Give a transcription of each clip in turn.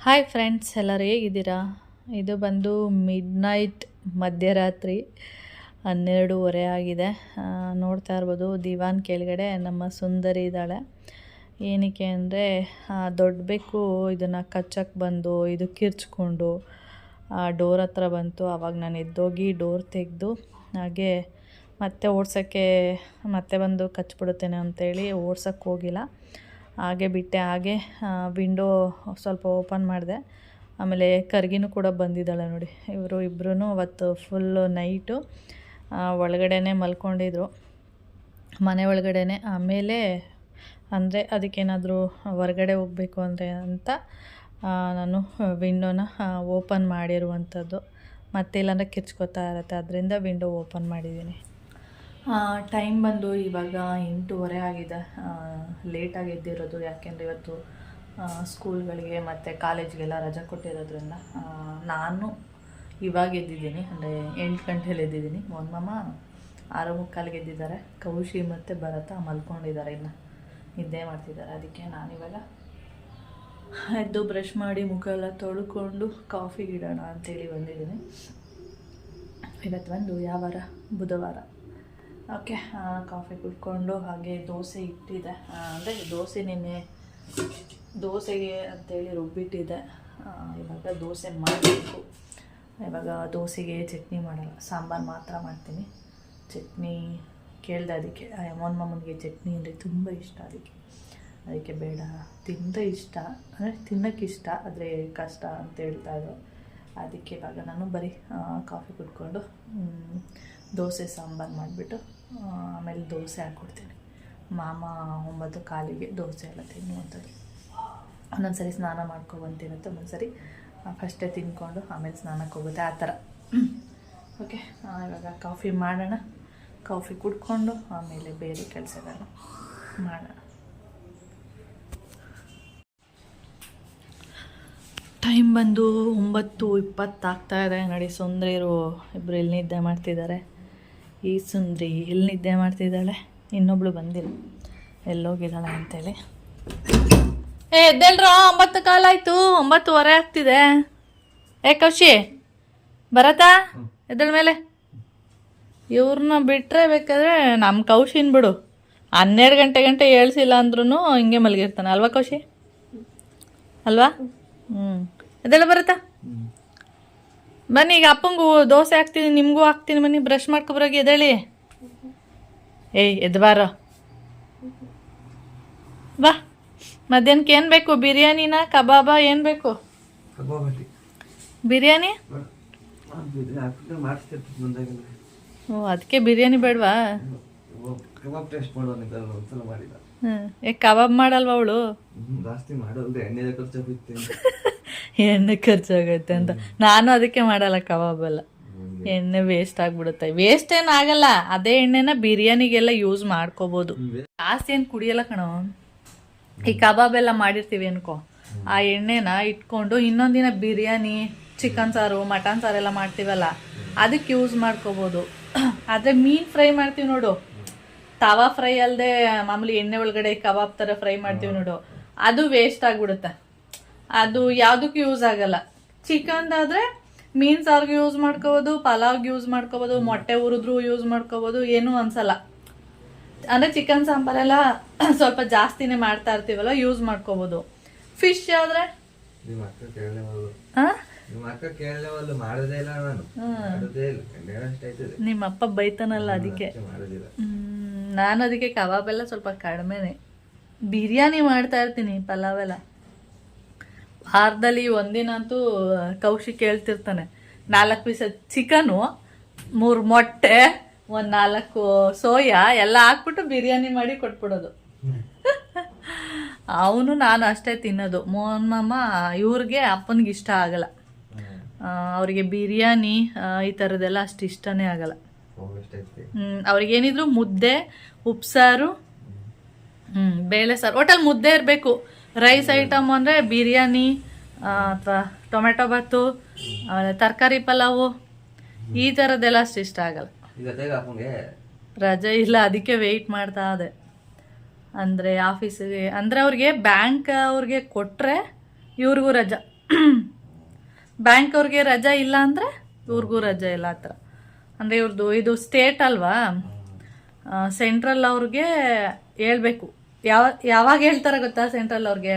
Hi friends, ಎಲ್ಲರೂ ಹೇಗಿದ್ದೀರಾ? ಇದು ಬಂದು ಮಿಡ್ನೈಟ್, ಮಧ್ಯರಾತ್ರಿ 12:30 ಆಗಿದೆ. ನೋಡ್ತಾ ಇರ್ಬೋದು ದಿವಾನ್ ಕೆಳಗಡೆ ನಮ್ಮ ಸುಂದರಿ ಇದ್ದಾಳೆ. ಏನಕ್ಕೆ ಅಂದರೆ ದೊಡ್ಡ ಬೆಕ್ಕು ಇದನ್ನು ಕಚ್ಚಕ್ಕೆ ಬಂದು ಇದು ಕಿರ್ಚ್ಕೊಂಡು ಡೋರ್ ಹತ್ರ ಬಂತು. ಆವಾಗ ನಾನು ಎದ್ದೋಗಿ ಡೋರ್ ತೆಗೆದು ಹಾಗೆ ಮತ್ತೆ ಓಡ್ಸೋಕ್ಕೆ ಮತ್ತೆ ಬಂದು ಕಚ್ಬಿಡುತ್ತೇನೆ ಅಂತೇಳಿ ಓಡ್ಸೋಕ್ಕೆ ಹೋಗಿಲ್ಲ, ಹಾಗೆ ಬಿಟ್ಟೆ. ಹಾಗೆ ವಿಂಡೋ ಸ್ವಲ್ಪ ಓಪನ್ ಮಾಡಿದೆ. ಆಮೇಲೆ ಕರ್ಗಿನೂ ಕೂಡ ಬಂದಿದ್ದಾಳೆ ನೋಡಿ. ಇವರು ಇಬ್ಬರೂ ಅವತ್ತು ಫುಲ್ಲು ನೈಟು ಒಳಗಡೆನೇ ಮಲ್ಕೊಂಡಿದ್ರು, ಮನೆ ಒಳಗಡೆನೇ. ಆಮೇಲೆ ಅಂದರೆ ಅದಕ್ಕೇನಾದರೂ ಹೊರಗಡೆ ಹೋಗಬೇಕು ಅಂದರೆ ಅಂತ ನಾನು ವಿಂಡೋನ ಓಪನ್ ಮಾಡಿರುವಂಥದ್ದು. ಮತ್ತೆ ಇಲ್ಲಾಂದರೆ ಕಿರ್ಚ್ಕೊತಾ ಇರುತ್ತೆ, ಅದರಿಂದ ವಿಂಡೋ ಓಪನ್ ಮಾಡಿದ್ದೀನಿ. ಟೈಮ್ ಬಂದು ಇವಾಗ 8:30 ಆಗಿದೆ. ಲೇಟಾಗಿ ಎದ್ದಿರೋದು, ಯಾಕೆಂದರೆ ಇವತ್ತು ಸ್ಕೂಲ್ಗಳಿಗೆ ಮತ್ತು ಕಾಲೇಜ್ಗೆಲ್ಲ ರಜೆ ಕೊಟ್ಟಿರೋದ್ರಿಂದ. ನಾನು ಇವಾಗ ಎದ್ದಿದ್ದೀನಿ, ಅಂದರೆ 8 ಗಂಟೆಯಲ್ಲಿ ಎದ್ದಿದ್ದೀನಿ. ಮೊಮ್ಮಮ್ಮ 6:45ಗೆ ಎದ್ದಿದ್ದಾರೆ. ಕೌಶಿ ಮತ್ತು ಭರತ ಮಲ್ಕೊಂಡಿದ್ದಾರೆ, ಇನ್ನು ನಿದ್ದೆ ಮಾಡ್ತಿದ್ದಾರೆ. ಅದಕ್ಕೆ ನಾನಿವಾಗ ಎದ್ದು ಬ್ರಷ್ ಮಾಡಿ ಮುಖ ಎಲ್ಲ ತೊಳ್ಕೊಂಡು ಕಾಫಿಗೆ ಇಡೋಣ ಅಂತೇಳಿ ಬಂದಿದ್ದೀನಿ. ಇವತ್ತು ಬಂದು ಯಾವ ವಾರ? ಬುಧವಾರ. ಓಕೆ, ಕಾಫಿ ಕುಡ್ಕೊಂಡು ಹಾಗೆ ದೋಸೆ ಇಟ್ಟಿದೆ. ಅಂದರೆ ದೋಸೆ ನಿನ್ನೆ ದೋಸೆಗೆ ಅಂತೇಳಿ ರುಬ್ಬಿಟ್ಟಿದೆ. ಇವಾಗ ದೋಸೆ ಮಾಡಬೇಕು. ಇವಾಗ ದೋಸೆಗೆ ಚಟ್ನಿ ಮಾಡಲ್ಲ, ಸಾಂಬಾರು ಮಾತ್ರ ಮಾಡ್ತೀನಿ. ಚಟ್ನಿ ಕೇಳಿದೆ, ಅದಕ್ಕೆ ಮೊಮ್ಮನಿಗೆ ಚಟ್ನಿ ಅಂದರೆ ತುಂಬ ಇಷ್ಟ. ಅದಕ್ಕೆ ಬೇಡ, ತಿಂದರೆ ಇಷ್ಟ, ಅಂದರೆ ತಿನ್ನೋಕ್ಕೆ ಇಷ್ಟ, ಆದರೆ ಕಷ್ಟ ಅಂತ ಹೇಳ್ತಾ ಇದ್ರು. ಅದಕ್ಕೆ ಇವಾಗ ನಾನು ಬರೀ ಕಾಫಿ ಕುಡ್ಕೊಂಡು ದೋಸೆ ಸಾಂಬಾರು ಮಾಡಿಬಿಟ್ಟು ಆಮೇಲೆ ದೋಸೆ ಹಾಕ್ಕೊಡ್ತೀನಿ. ಮಾಮ 9:15ಗೆ ದೋಸೆ ಎಲ್ಲ ತಿನ್ನುವಂಥದ್ದು. ಒಂದೊಂದು ಸರಿ ಸ್ನಾನ ಮಾಡ್ಕೊಬಂತಿರುತ್ತೆ, ಒಂದೊಂದು ಸರಿ ಫಸ್ಟೇ ತಿನ್ಕೊಂಡು ಆಮೇಲೆ ಸ್ನಾನಕ್ಕೆ ಹೋಗುತ್ತೆ, ಆ ಥರ. ಓಕೆ, ಇವಾಗ ಕಾಫಿ ಮಾಡೋಣ. ಕಾಫಿ ಕುಡ್ಕೊಂಡು ಆಮೇಲೆ ಬೇರೆ ಕೆಲಸಗಳನ್ನ ಮಾಡೋಣ. ಟೈಮ್ ಬಂದು 9:20 ಆಗ್ತಾಯಿದೆ ನೋಡಿ. ಸುಂದ್ರಿರು ಇಬ್ಬರು ಎಲ್ಲಿ ನಿದ್ದೆ ಮಾಡ್ತಿದ್ದಾರೆ. ಈ ಸುಂದ್ರಿ ಎಲ್ಲಿ ನಿದ್ದೆ ಮಾಡ್ತಿದ್ದಾಳೆ, ಇನ್ನೊಬ್ಳು ಬಂದಿಲ್ಲ, ಎಲ್ಲೋಗಿದ್ದಾಳೆ ಅಂತೇಳಿ. ಎದ್ದೇಳ್ರ, 9 ಕಾಲಾಯಿತು, 9:15 ಆಗ್ತಿದೆ. ಕೌಶಿ ಬರತ್ತಾ ಎದ್ದೇಳ ಮೇಲೆ. ಇವ್ರನ್ನ ಬಿಟ್ಟರೆ ಬೇಕಾದರೆ ನಮ್ಮ ಕೌಶಿನ ಬಿಡು, 12 ಗಂಟೆ ಹೇಳ್ಸಿಲ್ಲ ಅಂದ್ರೂ ಹಿಂಗೆ ಮಲಗಿರ್ತಾನೆ ಅಲ್ವಾ ಕೌಶಿ? ಅಲ್ವಾ? ಎದ್ದೇಳ ಬರತ್ತಾ, ಬನ್ನಿ. ಈಗ ಅಪ್ಪಂಗೂ ದೋಸೆ ಹಾಕ್ತೀನಿ, ನಿಮಗೂ ಹಾಕ್ತೀನಿ, ಬನ್ನಿ ಬ್ರಷ್ ಮಾಡ್ಕೊಬರೋಗಿ. ಎದ್ದೇಳಿ. ಎದ್ಬಾರ ಬಾ. ಮಧ್ಯಾಹ್ನಕ್ಕೆ ಏನು ಬೇಕು? ಬಿರಿಯಾನಿನ ಕಬಾಬ ಏನು ಬೇಕು? ಬಿರಿಯಾನಿ? ಅದಕ್ಕೆ ಬಿರಿಯಾನಿ ಬೇಡವಾ? ಕಬಾಬ್ ಮಾಡಲ್ವಾ ಅವಳು? ಎಣ್ಣೆ ಖರ್ಚಾಗತ್ತೆ ಅಂತ ನಾನು ಅದಕ್ಕೆ ಮಾಡಲ್ಲ ಕಬಾಬ್ ಎಲ್ಲ. ಎಣ್ಣೆ ವೇಸ್ಟ್ ಆಗ್ಬಿಡುತ್ತೆ. ವೇಸ್ಟ್ ಏನು ಆಗಲ್ಲ, ಅದೇ ಎಣ್ಣೆನ ಬಿರಿಯಾನಿಗೆಲ್ಲ ಯೂಸ್ ಮಾಡ್ಕೋಬಹುದು. ಜಾಸ್ತಿ ಏನು ಕುಡಿಯಲ್ಲ ಕಣೋ. ಈ ಕಬಾಬ್ ಎಲ್ಲ ಮಾಡಿರ್ತೀವಿ ಅನ್ಕೋ, ಆ ಎಣ್ಣೆನ ಇಟ್ಕೊಂಡು ಇನ್ನೊಂದಿನ ಬಿರಿಯಾನಿ, ಚಿಕನ್ ಸಾರು, ಮಟನ್ ಸಾರು ಎಲ್ಲ ಮಾಡ್ತೀವಲ್ಲ, ಅದಕ್ಕೆ ಯೂಸ್ ಮಾಡ್ಕೋಬಹುದು. ಆದರೆ ಮೀನು ಫ್ರೈ ಮಾಡ್ತೀವಿ ನೋಡು, ತವಾ ಫ್ರೈ ಅಲ್ಲದೆ ಮಾಮೂಲಿ ಎಣ್ಣೆ ಒಳಗಡೆ ಕಬಾಬ್ ಥರ ಫ್ರೈ ಮಾಡ್ತೀವಿ ನೋಡು, ಅದು ವೇಸ್ಟ್ ಆಗಿಬಿಡುತ್ತೆ. ಅದು ಯಾವುದಕ್ಕೂ ಯೂಸ್ ಆಗಲ್ಲ. ಚಿಕನ್ದಾದರೆ ಮೀನು ಸಾರಿಗೆ ಯೂಸ್ ಮಾಡ್ಕೋಬೋದು, ಪಲಾವ್ಗೆ ಯೂಸ್ ಮಾಡ್ಕೋಬೋದು, ಮೊಟ್ಟೆ ಹುರಿದ್ರು ಯೂಸ್ ಮಾಡ್ಕೋಬೋದು, ಏನೂ ಅನ್ಸಲ್ಲ. ಅಂದರೆ ಚಿಕನ್ ಸಾಂಬಾರೆಲ್ಲ ಸ್ವಲ್ಪ ಜಾಸ್ತಿನೇ ಮಾಡ್ತಾ ಇರ್ತೀವಲ್ಲ, ಯೂಸ್ ಮಾಡ್ಕೋಬೋದು. ಫಿಶ್ ಆದರೆ ನಿಮ್ಮಪ್ಪ ಬೈತಾನಲ್ಲ, ಅದಕ್ಕೆ ನಾನು ಅದಕ್ಕೆ ಕಬಾಬೆಲ್ಲ ಸ್ವಲ್ಪ ಕಡಿಮೆನೆ. ಬಿರಿಯಾನಿ ಮಾಡ್ತಾ ಇರ್ತೀನಿ, ಪಲಾವೆಲ್ಲ ವಾರದಲ್ಲಿ ಒಂದಿನ ಅಂತೂ ಕೌಶಿ ಕೇಳ್ತಿರ್ತಾನೆ. 4 ಪೀಸ್ ಚಿಕನು, 3 ಮೊಟ್ಟೆ, 4 ಸೋಯಾ ಎಲ್ಲ ಹಾಕ್ಬಿಟ್ಟು ಬಿರಿಯಾನಿ ಮಾಡಿ ಕೊಟ್ಬಿಡೋದು. ಅವನು ನಾನು ಅಷ್ಟೇ ತಿನ್ನೋದು. ಮೊಮ್ಮಮ್ಮ ಇವ್ರಿಗೆ ಅಪ್ಪನಿಗೆ ಇಷ್ಟ ಆಗಲ್ಲ, ಅವರಿಗೆ ಬಿರಿಯಾನಿ ಈ ಥರದ್ದೆಲ್ಲ ಅಷ್ಟು ಇಷ್ಟನೇ ಆಗಲ್ಲ. ಅವ್ರಿಗೇನಿದ್ರು ಮುದ್ದೆ, ಉಪ್ಸಾರು, ಬೇಳೆ ಸಾರು, ಒಟ್ಟಲ್ಲಿ ಮುದ್ದೆ ಇರಬೇಕು. ರೈಸ್ ಐಟಮ್ ಅಂದರೆ ಬಿರಿಯಾನಿ ಅಥವಾ ಟೊಮೆಟೊ ಬಾತು, ಆಮೇಲೆ ತರಕಾರಿ ಪಲಾವು, ಈ ಥರದ್ದೆಲ್ಲ ಅಷ್ಟು ಇಷ್ಟ ಆಗಲ್ಲ. ರಜೆ ಇಲ್ಲ, ಅದಕ್ಕೆ ವೆಯ್ಟ್ ಮಾಡ್ತಾ ಇದೆ. ಅಂದರೆ ಆಫೀಸಿಗೆ ಅಂದರೆ ಅವ್ರಿಗೆ ಬ್ಯಾಂಕ್ ಅವ್ರಿಗೆ ಕೊಟ್ಟರೆ ಇವ್ರಿಗೂ ರಜಾ, ಬ್ಯಾಂಕ್ ಅವ್ರಿಗೆ ರಜಾ ಇಲ್ಲ ಅಂದರೆ ಇವ್ರಿಗೂ ರಜಾ ಇಲ್ಲ ಆ ಥರ. ಅಂದರೆ ಇವ್ರದ್ದು ಇದು ಸ್ಟೇಟ್ ಅಲ್ವಾ, ಸೆಂಟ್ರಲ್ ಅವ್ರಿಗೆ ಹೇಳ್ಬೇಕು. ಯಾವಾಗ ಹೇಳ್ತಾರೆ ಗೊತ್ತಾ ಸೆಂಟ್ರಲ್ ಅವ್ರಿಗೆ,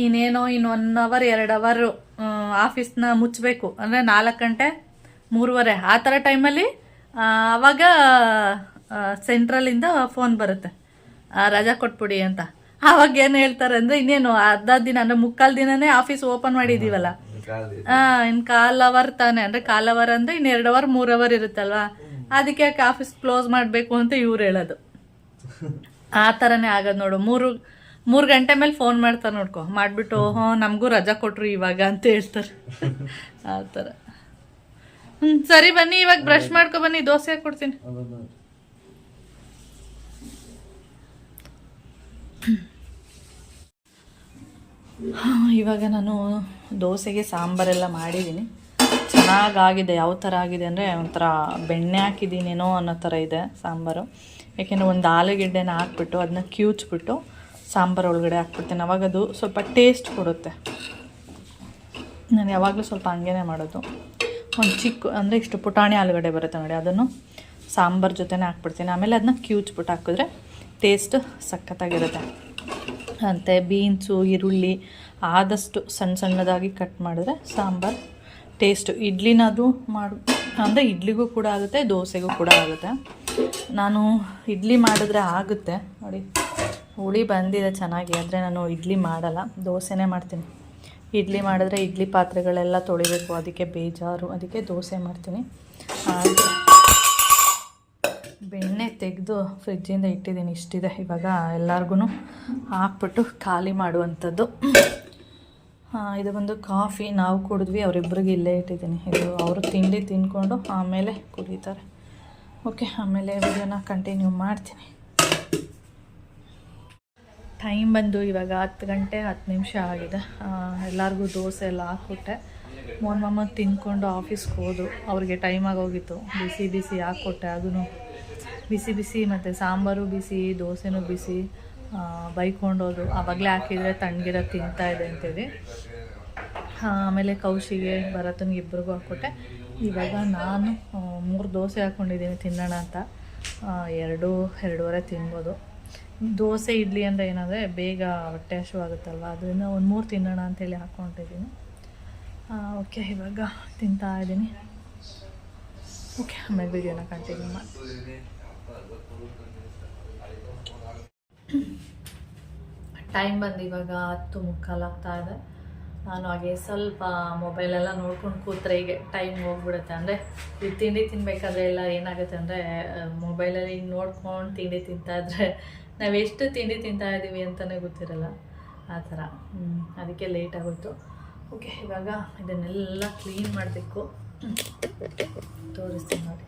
ಇನ್ನೇನೋ ಇನ್ನು 1 ಅವರ್ 2 ಅವರು ಆಫೀಸ್ನ ಮುಚ್ಚಬೇಕು ಅಂದರೆ 4 ಗಂಟೆ 3:30 ಆ ಥರ ಟೈಮಲ್ಲಿ ಆವಾಗ ಸೆಂಟ್ರಲಿಂದ ಫೋನ್ ಬರುತ್ತೆ ರಜಾ ಕೊಟ್ಬಿಡಿ ಅಂತ. ಆವಾಗ ಏನು ಹೇಳ್ತಾರೆ ಅಂದರೆ ಇನ್ನೇನು ಅರ್ಧ ದಿನ ಅಂದರೆ 3/4 ದಿನನೇ ಆಫೀಸ್ ಓಪನ್ ಮಾಡಿದ್ದೀವಲ್ಲ, ಇನ್ನು 1/4 ಅವರ್ ತಾನೆ, ಅಂದರೆ 1/4 ಅವರ್ ಅಂದರೆ ಇನ್ನು 2 ಅವರ್ 3 ಅವರ್ ಇರುತ್ತಲ್ವಾ, ಅದಕ್ಕೆ ಆಫೀಸ್ ಕ್ಲೋಸ್ ಮಾಡಬೇಕು ಅಂತ ಇವ್ರು ಹೇಳೋದು. ಆ ಥರನೇ ಆಗೋದು ನೋಡು. 3 ಗಂಟೆ ಮೇಲೆ ಫೋನ್ ಮಾಡ್ತಾರೆ ನೋಡ್ಕೊ, ಮಾಡಿಬಿಟ್ಟು ನಮಗೂ ರಜಾ ಕೊಟ್ರು ಇವಾಗ ಅಂತ ಹೇಳ್ತಾರೆ. ಆ ಥರ. ಸರಿ ಬನ್ನಿ, ಇವಾಗ ಬ್ರಷ್ ಮಾಡ್ಕೊ ಬನ್ನಿ, ದೋಸೆ ಹಾಕ್ಕೊಡ್ತೀನಿ. ಇವಾಗ ನಾನು ದೋಸೆಗೆ ಸಾಂಬಾರೆಲ್ಲ ಮಾಡಿದ್ದೀನಿ. ಚೆನ್ನಾಗಾಗಿದೆ. ಯಾವ ಥರ ಆಗಿದೆ ಅಂದರೆ ಒಂಥರ ಬೆಣ್ಣೆ ಹಾಕಿದ್ದೀನೇನೋ ಅನ್ನೋ ಥರ ಇದೆ ಸಾಂಬಾರು. ಯಾಕೆಂದರೆ ಒಂದು ಆಲೂಗೆಡ್ಡೆನ ಹಾಕ್ಬಿಟ್ಟು ಅದನ್ನ ಕಿವುಚ್ಬಿಟ್ಟು ಸಾಂಬಾರು ಒಳಗಡೆ ಹಾಕ್ಬಿಡ್ತೀನಿ. ಅವಾಗ ಅದು ಸ್ವಲ್ಪ ಟೇಸ್ಟ್ ಕೊಡುತ್ತೆ. ನಾನು ಯಾವಾಗಲೂ ಸ್ವಲ್ಪ ಹಂಗೇ ಮಾಡೋದು. ಒಂದು ಚಿಕ್ಕ ಅಂದರೆ ಇಷ್ಟು ಪುಟಾಣಿ ಆಲೂಗಡ್ಡೆ ಬರುತ್ತೆ ನೋಡಿ, ಅದನ್ನು ಸಾಂಬಾರು ಜೊತೆನೇ ಹಾಕ್ಬಿಡ್ತೀನಿ. ಆಮೇಲೆ ಅದನ್ನ ಕಿವುಚ್ಬಿಟ್ಟು ಹಾಕಿದ್ರೆ ಟೇಸ್ಟ್ ಸಖತ್ತಾಗಿರುತ್ತೆ. ಮತ್ತು ಬೀನ್ಸು, ಈರುಳ್ಳಿ ಆದಷ್ಟು ಸಣ್ಣದಾಗಿ ಕಟ್ ಮಾಡಿದ್ರೆ ಸಾಂಬಾರು ಟೇಸ್ಟು. ಇಡ್ಲಿನಾದರೂ ಅಂದರೆ ಇಡ್ಲಿಗೂ ಕೂಡ ಆಗುತ್ತೆ, ದೋಸೆಗೂ ಕೂಡ ಆಗುತ್ತೆ. ನಾನು ಇಡ್ಲಿ ಮಾಡಿದ್ರೆ ಆಗುತ್ತೆ ನೋಡಿ, ಹುಳಿ ಬಂದಿದೆ ಚೆನ್ನಾಗಿ. ಆದರೆ ನಾನು ಇಡ್ಲಿ ಮಾಡಲ್ಲ, ದೋಸೆನೇ ಮಾಡ್ತೀನಿ. ಇಡ್ಲಿ ಮಾಡಿದ್ರೆ ಇಡ್ಲಿ ಪಾತ್ರೆಗಳೆಲ್ಲ ತೊಳಿಬೇಕು, ಅದಕ್ಕೆ ಬೇಜಾರು. ಅದಕ್ಕೆ ದೋಸೆ ಮಾಡ್ತೀನಿ. ಹಾಗೆ ಬೆಣ್ಣೆ ತೆಗೆದು ಫ್ರಿಜ್ಜಿಂದ ಇಟ್ಟಿದ್ದೀನಿ, ಇಷ್ಟಿದೆ. ಇವಾಗ ಎಲ್ಲರಿಗೂ ಹಾಕ್ಬಿಟ್ಟು ಖಾಲಿ ಮಾಡುವಂಥದ್ದು. ಇದು ಬಂದು ಕಾಫಿ ನಾವು ಕುಡಿದ್ವಿ, ಅವರಿಬ್ಬರಿಗೆ ಇಲ್ಲೇ ಇಟ್ಟಿದ್ದೀನಿ. ಇದು ಅವರು ತಿಂಡಿ ತಿಂದ್ಕೊಂಡು ಆಮೇಲೆ ಕುಡಿತಾರೆ. ಓಕೆ, ಆಮೇಲೆ ವಿಡಿಯೋನ ಕಂಟಿನ್ಯೂ ಮಾಡ್ತೀನಿ. ಟೈಮ್ ಬಂದು ಇವಾಗ 10 ಗಂಟೆ 10 ನಿಮಿಷ ಆಗಿದೆ. ಎಲ್ಲರಿಗೂ ದೋಸೆ ಎಲ್ಲ ಹಾಕ್ಕೊಟ್ಟೆ. ಮೊಮ್ಮ ತಿಂದ್ಕೊಂಡು ಆಫೀಸ್ಗೆ ಹೋದು. ಅವ್ರಿಗೆ ಟೈಮ್ ಆಗೋಗಿತ್ತು. ಬಿಸಿ ಹಾಕ್ಕೊಟ್ಟೆ, ಅದೂ ಬಿಸಿ ಮತ್ತು ಸಾಂಬಾರು ಬಿಸಿ, ದೋಸೆನೂ ಬಿಸಿ. ಬೈಕೊಂಡೋದು ಆವಾಗಲೇ ಹಾಕಿದರೆ ತಣ್ಣಗಿರೋ ತಿಂತಾಯಿದೆ ಅಂತೇಳಿ. ಆಮೇಲೆ ಕೌಶಿಗೆ ಭರತನಿಗೆ ಇಬ್ಬರಿಗೂ ಹಾಕ್ಕೊಟ್ಟೆ. ಇವಾಗ ನಾನು 3 ದೋಸೆ ಹಾಕ್ಕೊಂಡಿದ್ದೀನಿ ತಿನ್ನೋಣ ಅಂತ. 2-2:30 ತಿನ್ಬೋದು. ದೋಸೆ ಇಡ್ಲಿ ಅಂದರೆ ಏನಂದರೆ ಬೇಗ ಹೊಟ್ಟೆ ಹಸಿವಾಗುತ್ತಲ್ವ, ಅದರಿಂದ ಒಂದು 3 ತಿನ್ನೋಣ ಅಂತೇಳಿ ಹಾಕ್ಕೊಂಡಿದ್ದೀನಿ. ಓಕೆ, ಇವಾಗ ತಿಂತಾಯಿದ್ದೀನಿ. ಓಕೆ, ಆಮೇಲೆ ವಿಡಿಯೋನ ಕಂಟಿನ್ಯೂ ಮಾಡಿ. ಟೈಮ್ ಬಂದು ಇವಾಗ 10:45 ಆಗ್ತಾಯಿದೆ. ನಾನು ಹಾಗೆ ಸ್ವಲ್ಪ ಮೊಬೈಲೆಲ್ಲ ನೋಡ್ಕೊಂಡು ಕೂತ್ರೆ ಹೀಗೆ ಟೈಮ್ ಹೋಗ್ಬಿಡುತ್ತೆ. ಅಂದರೆ ಈ ತಿಂಡಿ ತಿನ್ನಬೇಕಾದ್ರೆ ಎಲ್ಲ ಏನಾಗುತ್ತೆ ಅಂದರೆ ಮೊಬೈಲಲ್ಲಿ ಹಿಂಗೆ ನೋಡ್ಕೊಂಡು ತಿಂಡಿ ತಿಂತಾಯಿದ್ರೆ ನಾವು ಎಷ್ಟು ತಿಂಡಿ ತಿಂತಾಯಿದ್ದೀವಿ ಅಂತಲೇ ಗೊತ್ತಿರಲ್ಲ. ಆ ಥರ ಅದಕ್ಕೆ ಲೇಟ್ ಆಗೋಯ್ತು. ಓಕೆ, ಇವಾಗ ಇದನ್ನೆಲ್ಲ ಕ್ಲೀನ್ ಮಾಡಬೇಕು. ತೋರಿಸ್ತೀನಿ ನೋಡಿ.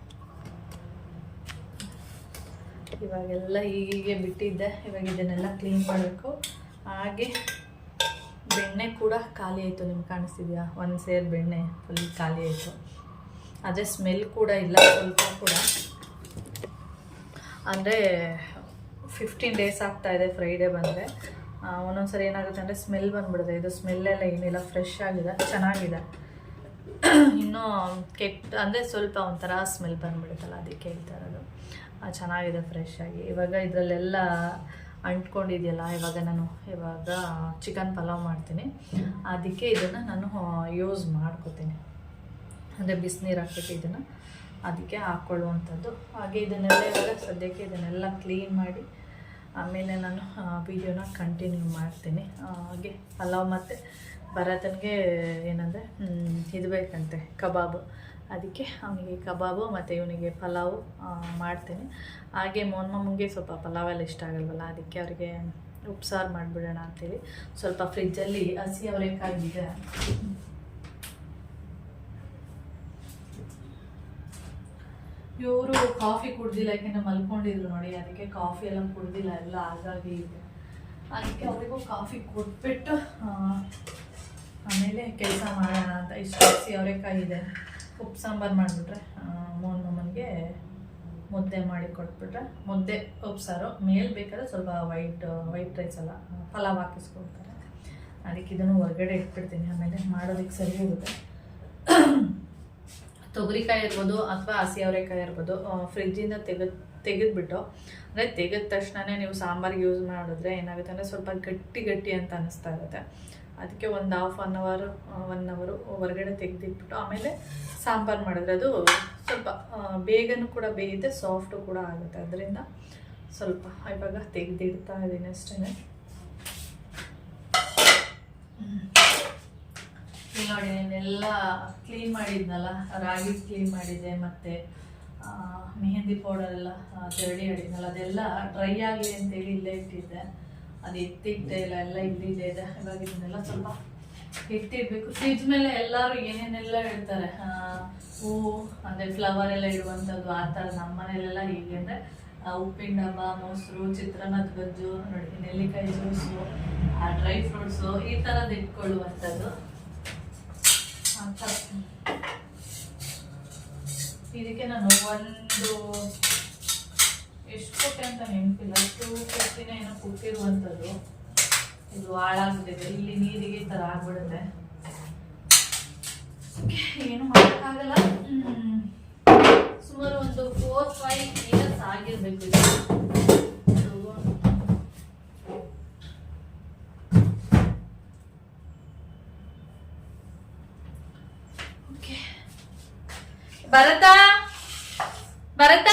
ಇವಾಗೆಲ್ಲ ಹೀಗೆ ಬಿಟ್ಟಿದ್ದೆ. ಇವಾಗ ಇದನ್ನೆಲ್ಲ ಕ್ಲೀನ್ ಮಾಡಬೇಕು. ಹಾಗೆ ಬೆಣ್ಣೆ ಕೂಡ ಖಾಲಿ ಆಯಿತು. ನಿಮ್ಗೆ ಕಾಣಿಸ್ತಿದೆಯಾ? 1 ಸೇರು ಬೆಣ್ಣೆ ಫುಲ್ ಖಾಲಿ ಆಯಿತು. ಅದೇ ಸ್ಮೆಲ್ ಕೂಡ ಇಲ್ಲ ಸ್ವಲ್ಪ ಕೂಡ. ಅಂದರೆ 15 ಡೇಸ್ ಆಗ್ತಾಯಿದೆ ಫ್ರೈಡೇ ಬಂದರೆ. ಒಂದೊಂದು ಸರಿ ಏನಾಗುತ್ತೆ ಅಂದರೆ ಸ್ಮೆಲ್ ಬಂದುಬಿಡುತ್ತೆ. ಇದು ಸ್ಮೆಲ್ಲೆಲ್ಲ ಏನಿಲ್ಲ, ಫ್ರೆಶ್ ಆಗಿದೆ, ಚೆನ್ನಾಗಿದೆ. ಇನ್ನೂ ಕೆಟ್ಟ ಅಂದರೆ ಸ್ವಲ್ಪ ಒಂಥರ ಸ್ಮೆಲ್ ಬಂದುಬಿಡುತ್ತಲ್ಲ, ಅದಕ್ಕೆ ಹೇಳ್ತಾ ಇರೋದು. ಚೆನ್ನಾಗಿದೆ ಫ್ರೆಶ್ ಆಗಿ. ಇವಾಗ ಇದರಲ್ಲೆಲ್ಲ ಅಂಟ್ಕೊಂಡಿದೆಯಲ್ಲ, ಇವಾಗ ಚಿಕನ್ ಪಲಾವ್ ಮಾಡ್ತೀನಿ. ಅದಕ್ಕೆ ಇದನ್ನು ನಾನು ಯೂಸ್ ಮಾಡ್ಕೋತೀನಿ. ಅಂದರೆ ಬಿಸಿನೀರು ಹಾಕ್ಬಿಟ್ಟು ಇದನ್ನು ಅದಕ್ಕೆ ಹಾಕ್ಕೊಳ್ಳುವಂಥದ್ದು. ಹಾಗೆ ಇದನ್ನೆಲ್ಲ ಇವಾಗ ಸದ್ಯಕ್ಕೆ ಇದನ್ನೆಲ್ಲ ಕ್ಲೀನ್ ಮಾಡಿ ಆಮೇಲೆ ನಾನು ವೀಡಿಯೋನ ಕಂಟಿನ್ಯೂ ಮಾಡ್ತೀನಿ. ಹಾಗೆ ಪಲಾವ್ ಮತ್ತು ಭರತನಿಗೆ ಏನಂದರೆ ಇದು ಬೇಕಂತೆ, ಕಬಾಬು. ಅದಕ್ಕೆ ಅವನಿಗೆ ಕಬಾಬು ಮತ್ತು ಇವನಿಗೆ ಪಲಾವು ಮಾಡ್ತೀನಿ. ಹಾಗೆ ಮೊಮ್ಮಮ್ಮಗೆ ಸ್ವಲ್ಪ ಪಲಾವೆಲ್ಲ ಇಷ್ಟ ಆಗಲ್ವಲ್ಲ, ಅದಕ್ಕೆ ಅವರಿಗೆ ಉಪ್ಸಾರು ಮಾಡಿಬಿಡೋಣ ಅಂಥೇಳಿ ಸ್ವಲ್ಪ ಫ್ರಿಜ್ಜಲ್ಲಿ ಹಸಿ ಅವರೆಕಾಯಿದೆ. ಇವರು ಕಾಫಿ ಕುಡ್ದಿಲ್ಲ, ಯಾಕೆಂದರೆ ಮಲ್ಕೊಂಡಿದ್ರು ನೋಡಿ, ಅದಕ್ಕೆ ಕಾಫಿ ಎಲ್ಲ ಕುಡ್ದಿಲ್ಲ, ಎಲ್ಲ ಹಾಗಾಗಿ ಇದೆ. ಅದಕ್ಕೆ ಅವರಿಗೂ ಕಾಫಿ ಕೊಟ್ಬಿಟ್ಟು ಆಮೇಲೆ ಕೆಲಸ ಮಾಡೋಣ ಅಂತ. ಇಷ್ಟು ಹಸಿ ಅವರೆಕಾಯಿ ಇದೆ. ಉಪ್ಪು ಸಾಂಬಾರು ಮಾಡಿಬಿಟ್ರೆ ಮೊಮ್ಮನಿಗೆ ಮುದ್ದೆ ಮಾಡಿ ಕೊಟ್ಬಿಟ್ರೆ, ಮುದ್ದೆ ಉಪ್ಸಾರು ಮೇಲೆ ಬೇಕಾದ್ರೆ ಸ್ವಲ್ಪ ವೈಟ್ ರೈಸ್ ಎಲ್ಲ ಪಲಾವ್ ಹಾಕಿಸ್ಕೊಳ್ತಾರೆ. ಅದಕ್ಕೆ ಇದನ್ನು ಹೊರಗಡೆ ಇಟ್ಬಿಡ್ತೀನಿ, ಆಮೇಲೆ ಮಾಡೋದಕ್ಕೆ ಸರಿ ಹೋಗುತ್ತೆ. ತೊಗರಿಕಾಯಿ ಇರ್ಬೋದು ಅಥವಾ ಹಸಿ ಅವರೆಕಾಯಿ ಇರ್ಬೋದು, ಫ್ರಿಜ್ಜಿಂದ ತೆಗೆದ್ಬಿಟ್ಟು ಅಂದರೆ ತೆಗೆದ ತಕ್ಷಣವೇ ನೀವು ಸಾಂಬಾರಿಗೆ ಯೂಸ್ ಮಾಡಿದ್ರೆ ಏನಾಗುತ್ತೆ ಅಂದರೆ ಸ್ವಲ್ಪ ಗಟ್ಟಿ ಅಂತ ಅನ್ನಿಸ್ತಾ ಇರುತ್ತೆ. ಅದಕ್ಕೆ ಒಂದು ಒನ್ ಅವರು ಹೊರಗಡೆ ತೆಗೆದಿಟ್ಬಿಟ್ಟು ಆಮೇಲೆ ಸಾಂಬಾರು ಮಾಡಿದ್ರೆ ಅದು ಸ್ವಲ್ಪ ಬೇಗನೂ ಕೂಡ ಬೇಯುತ್ತೆ, ಸಾಫ್ಟು ಕೂಡ ಆಗುತ್ತೆ. ಅದರಿಂದ ಸ್ವಲ್ಪ ಇವಾಗ ತೆಗೆದಿಡ್ತಾ ಇದ್ದೀನಿ ಅಷ್ಟೇ. ಇಲ್ಲಿ ನೋಡಿ, ನಾನೆಲ್ಲ ಕ್ಲೀನ್ ಮಾಡಿದ್ನಲ್ಲ, ರಾಗಿ ಕ್ಲೀನ್ ಮಾಡಿದ್ದೆ, ಮತ್ತು ಮೆಹಂದಿ ಪೌಡರ್ ಎಲ್ಲ ಜರಡಿ ಆಡಿದ್ನಲ್ಲ, ಅದೆಲ್ಲ ಡ್ರೈ ಆಗಲಿ ಅಂತೇಳಿ ಇಲ್ಲೇ ಇಟ್ಟಿದ್ದೆ. ಅದು ಎತ್ತಿಟ್ಟೆ ಎಲ್ಲ ಇಲ್ಲಿದೆ ಇದೆ. ಇವಾಗ ಇದನ್ನೆಲ್ಲ ಸ್ವಲ್ಪ ಎತ್ತಿಡ್ಬೇಕು. ಫ್ರಿಜ್ ಮೇಲೆ ಎಲ್ಲರೂ ಏನೇನೆಲ್ಲ ಇಡ್ತಾರೆ, ಹೂವು ಅಂದರೆ ಫ್ಲವರ್ ಎಲ್ಲ ಇಡುವಂಥದ್ದು, ಆ ಥರ ನಮ್ಮ ಮನೇಲೆಲ್ಲ ಹೀಗೆ ಅಂದರೆ ಉಪ್ಪಿನ ಡಬ್ಬ, ಮೊಸರು, ಚಿತ್ರಾನ್ನದ ಗೊಜ್ಜು, ನೋಡಿ ನೆಲ್ಲಿಕಾಯಿ ಜ್ಯೂಸು, ಡ್ರೈ ಫ್ರೂಟ್ಸು, ಈ ಥರದ್ದು ಇಟ್ಕೊಳ್ಳುವಂಥದ್ದು. ಇದಕ್ಕೆ ನಾನು ಒಂದು ಎಷ್ಟು ಕೊಟ್ಟೆ ಅಂತ ನೆನಪಿಲ್ಲ, 250 ಏನೋ ಕೊಟ್ಟಿರುವಂಥದ್ದು. ಇದು ಹಾಳಾಗ್ಬಿಟ್ಟಿದೆ, ಇಲ್ಲಿ ನೀರಿಗೆ ಈ ಥರ ಆಗ್ಬಿಡುತ್ತೆ, ಏನು ಮಾಡೋಕ್ಕಾಗಲ್ಲ. ಸುಮಾರು ಒಂದು 4-5 ಇಯರ್ಸ್ ಆಗಿರ್ಬೇಕು ಇದು. ಭರತ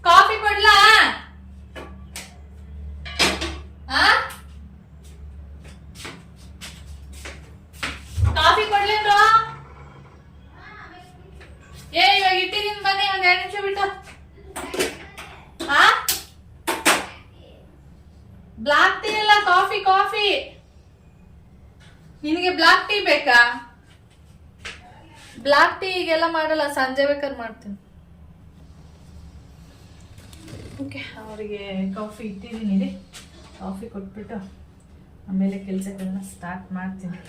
ಕಾಫಿ ಕೊಡ್ಲಾ? ಕಾಫಿ ಕೊಡ್ಲೇನ್ರು? ಇವಾಗ ಇಟ್ಟಿದ್ದೀನಿ, ಬನ್ನಿ ಒಂದ್ 2 ನಿಮಿಷ ಬಿಟ್ಟು. ಬ್ಲಾಕ್ ಟೀ ಅಲ್ಲ, ಕಾಫಿ. ನಿನಗೆ ಬ್ಲಾಕ್ ಟೀ ಬೇಕಾ? ಬ್ಲಾಕ್ ಟೀ ಈಗೆಲ್ಲ ಮಾಡಲ್ಲ, ಸಂಜೆ ಬೇಕಾದ್ರೆ ಮಾಡ್ತೀನಿ. ಓಕೆ, ಅವರಿಗೆ ಕಾಫಿ ಇಟ್ಟಿದ್ದೀನಿ, ಕಾಫಿ ಕೊಟ್ಬಿಟ್ಟು ಆಮೇಲೆ ಕೆಲಸಗಳನ್ನ ಸ್ಟಾರ್ಟ್ ಮಾಡ್ತೀನಿ.